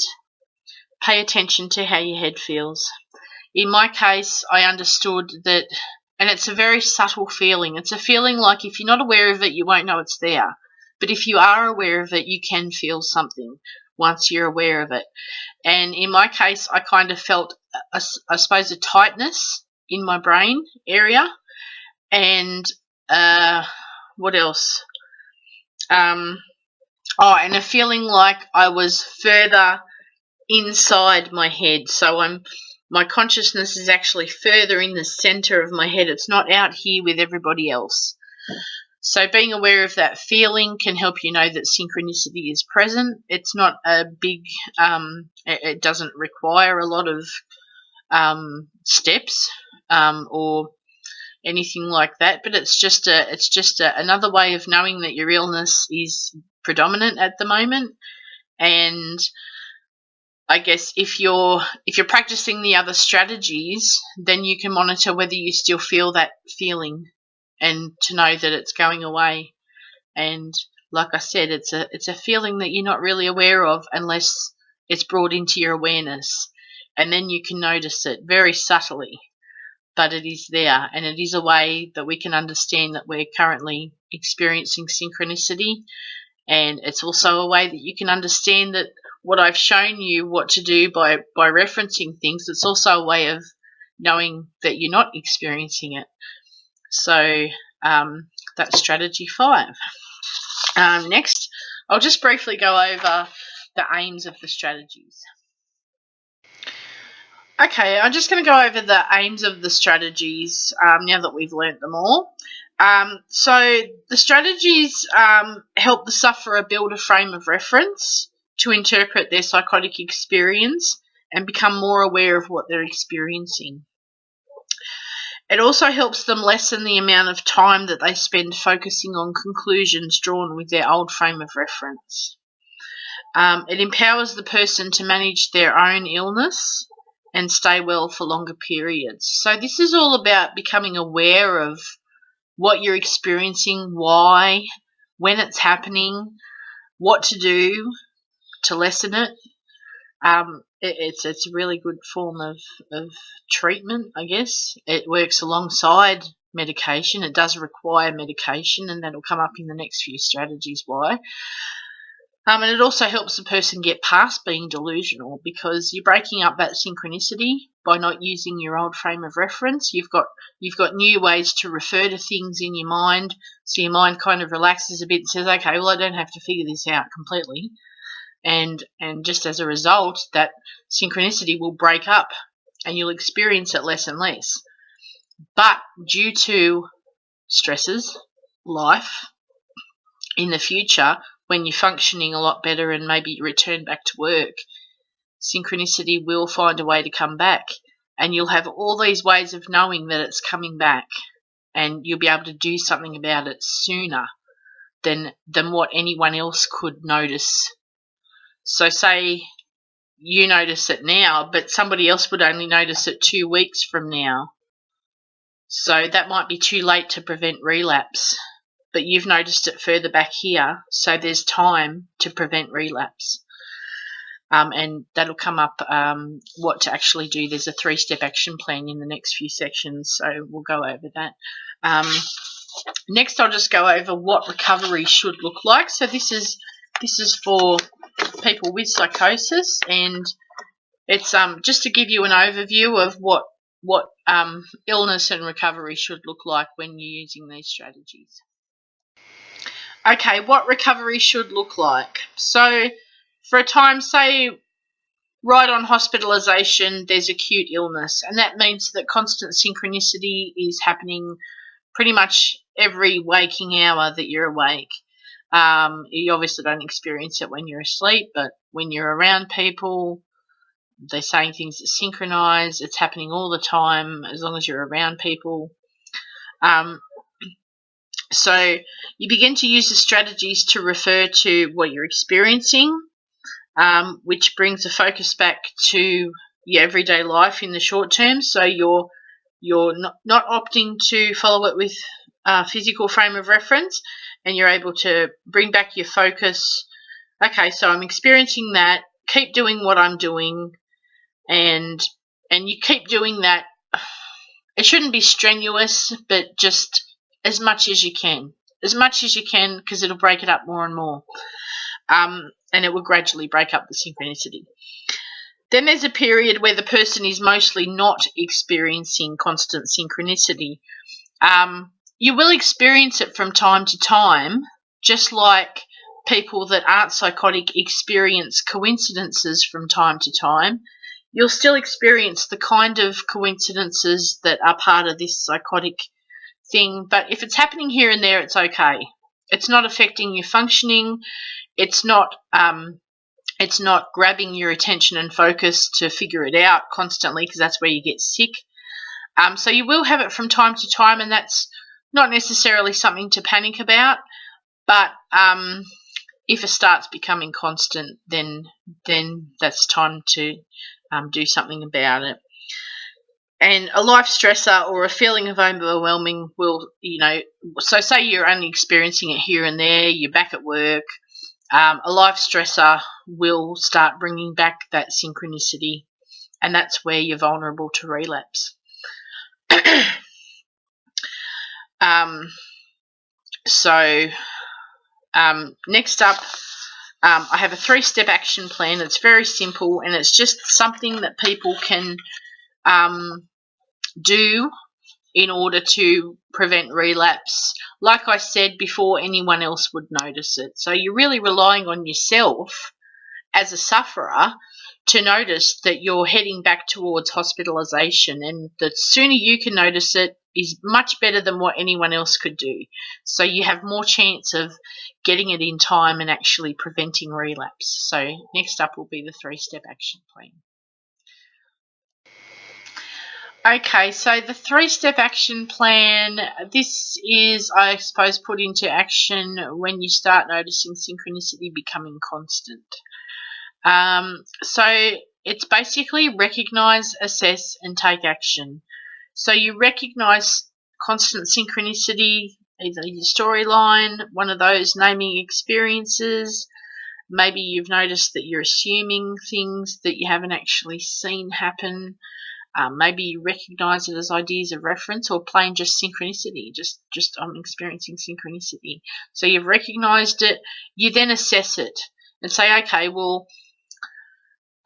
pay attention to how your head feels. In my case, I understood that, and it's a very subtle feeling. It's a feeling like if you're not aware of it, you won't know it's there. But if you are aware of it, you can feel something once you're aware of it. And in my case, I kind of felt, I suppose, a tightness in my brain area. And what else? And a feeling like I was further inside my head. So my consciousness is actually further in the center of my head. It's not out here with everybody else. So being aware of that feeling can help you know that synchronicity is present. It's not a big, it doesn't require a lot of steps or anything like that, but it's just another way of knowing that your illness is predominant at the moment. And I guess if you're practicing the other strategies, then you can monitor whether you still feel that feeling and to know that it's going away. And like I said, it's a feeling that you're not really aware of unless it's brought into your awareness. And then you can notice it very subtly, but it is there. And it is a way that we can understand that we're currently experiencing synchronicity. And it's also a way that you can understand that what I've shown you what to do by referencing things, it's also a way of knowing that you're not experiencing it. So that's strategy 5. Next, I'll just briefly go over the aims of the strategies. Okay, I'm just going to go over the aims of the strategies now that we've learnt them all. So the strategies help the sufferer build a frame of reference to interpret their psychotic experience and become more aware of what they're experiencing. It also helps them lessen the amount of time that they spend focusing on conclusions drawn with their old frame of reference. It empowers the person to manage their own illness and stay well for longer periods. So this is all about becoming aware of what you're experiencing, why, when it's happening, what to do to lessen it. It's a really good form of treatment, I guess. It works alongside medication. It does require medication, and that'll come up in the next few strategies why. And it also helps the person get past being delusional, because you're breaking up that synchronicity by not using your old frame of reference. You've got new ways to refer to things in your mind, so your mind kind of relaxes a bit and says, okay, well, I don't have to figure this out completely. And just as a result, that synchronicity will break up and you'll experience it less and less. But due to stresses, life, in the future, when you're functioning a lot better and maybe you return back to work, synchronicity will find a way to come back. And you'll have all these ways of knowing that it's coming back. And you'll be able to do something about it sooner than what anyone else could notice. So say you notice it now, but somebody else would only notice it 2 weeks from now. So that might be too late to prevent relapse. But you've noticed it further back here, so there's time to prevent relapse. And that'll come up what to actually do. There's a 3-step action plan in the next few sections, so we'll go over that. Next, I'll just go over what recovery should look like. So this is for people with psychosis, and it's just to give you an overview of what illness and recovery should look like when you're using these strategies. Okay, what recovery should look like. So for a time, say right on hospitalisation, there's acute illness, and that means that constant synchronicity is happening pretty much every waking hour that you're awake. You obviously don't experience it when you're asleep, but when you're around people, they're saying things that synchronise. It's happening all the time as long as you're around people. So you begin to use the strategies to refer to what you're experiencing, which brings the focus back to your everyday life in the short term. So you're not opting to follow it with a physical frame of reference, and you're able to bring back your focus. Okay, so I'm experiencing that. Keep doing what I'm doing, and you keep doing that. It shouldn't be strenuous, but just as much as you can. As much as you can, because it'll break it up more and more. And it will gradually break up the synchronicity. Then there's a period where the person is mostly not experiencing constant synchronicity. You will experience it from time to time, just like people that aren't psychotic experience coincidences from time to time. You'll still experience the kind of coincidences that are part of this psychotic thing, but if it's happening here and there, it's okay. It's not affecting your functioning. It's not grabbing your attention and focus to figure it out constantly, because that's where you get sick. So you will have it from time to time, and that's not necessarily something to panic about. But if it starts becoming constant, then that's time to do something about it. And a life stressor or a feeling of overwhelming will, so say you're only experiencing it here and there, you're back at work, a life stressor will start bringing back that synchronicity, and that's where you're vulnerable to relapse. Next up, I have a 3-step action plan. It's very simple, and it's just something that people can do in order to prevent relapse. Like I said before, anyone else would notice it. So you're really relying on yourself as a sufferer to notice that you're heading back towards hospitalisation, and the sooner you can notice it is much better than what anyone else could do. So you have more chance of getting it in time and actually preventing relapse. So next up will be the 3-step action plan. Okay, so the 3-step action plan, this is, I suppose, put into action when you start noticing synchronicity becoming constant. So it's basically recognize, assess, and take action. So you recognize constant synchronicity, either your storyline, one of those naming experiences. Maybe you've noticed that you're assuming things that you haven't actually seen happen. Maybe you recognize it as ideas of reference, or plain just synchronicity, just I'm experiencing synchronicity. So you've recognized it, you then assess it and say,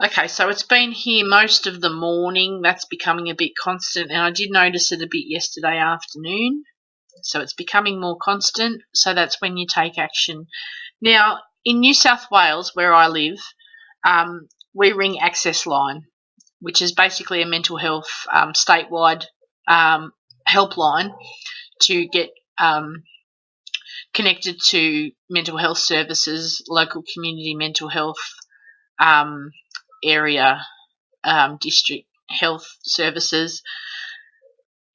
okay, so it's been here most of the morning, that's becoming a bit constant, and I did notice it a bit yesterday afternoon, so it's becoming more constant, so that's when you take action. Now, in New South Wales, where I live, we ring Access Line, which is basically a mental health statewide helpline to get connected to mental health services, local community mental health area, district health services.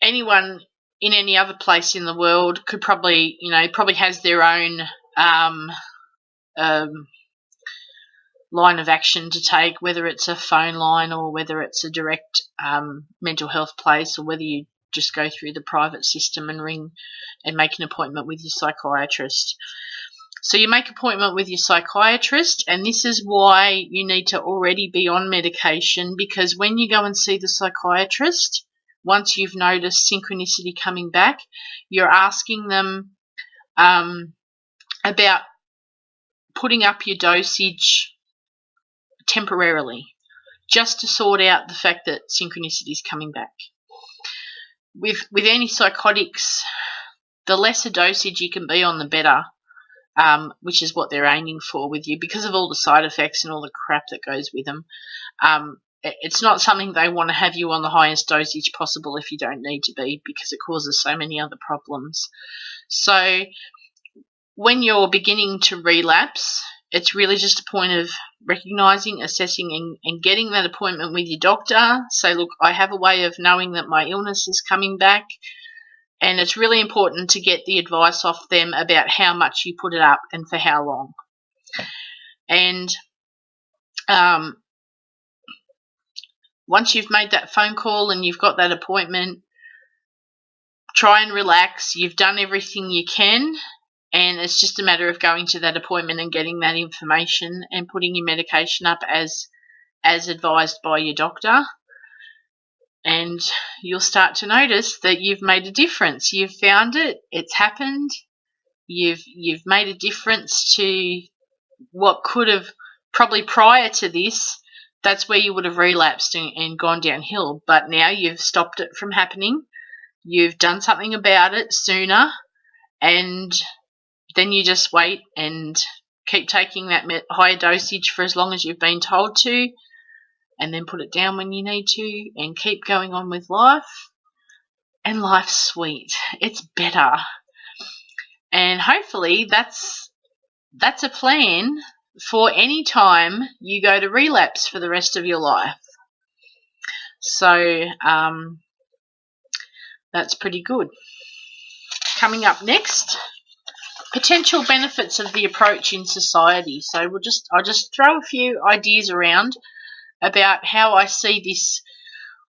Anyone in any other place in the world could probably has their own line of action to take, whether it's a phone line or whether it's a direct mental health place, or whether you just go through the private system and ring and make an appointment with your psychiatrist. So you make an appointment with your psychiatrist, and this is why you need to already be on medication, because when you go and see the psychiatrist, once you've noticed synchronicity coming back, you're asking them about putting up your dosage temporarily, just to sort out the fact that synchronicity is coming back. With antipsychotics, the lesser dosage you can be on, the better, which is what they're aiming for with you, because of all the side effects and all the crap that goes with them. It's not something they want to have you on the highest dosage possible if you don't need to be, because it causes so many other problems. So when you're beginning to relapse, it's really just a point of recognising, assessing, and getting that appointment with your doctor. Say, look, I have a way of knowing that my illness is coming back, And it's really important to get the advice off them about how much you put it up and for how long. And once you've made that phone call and you've got that appointment, try and relax. You've done everything you can, and it's just a matter of going to that appointment and getting that information and putting your medication up as advised by your doctor. And you'll start to notice that you've made a difference. You've found it. It's happened. You've made a difference to what could have, probably prior to this, that's where you would have relapsed and gone downhill. But now you've stopped it from happening. You've done something about it sooner, and then you just wait and keep taking that higher dosage for as long as you've been told to, and then put it down when you need to, and keep going on with life. And life's sweet. It's better. And hopefully that's a plan for any time you go to relapse for the rest of your life. So that's pretty good. Coming up next, potential benefits of the approach in society. So I'll just throw a few ideas around about how I see this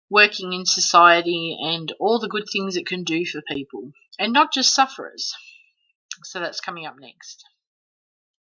working in society and all the good things it can do for people, and not just sufferers. So that's coming up next.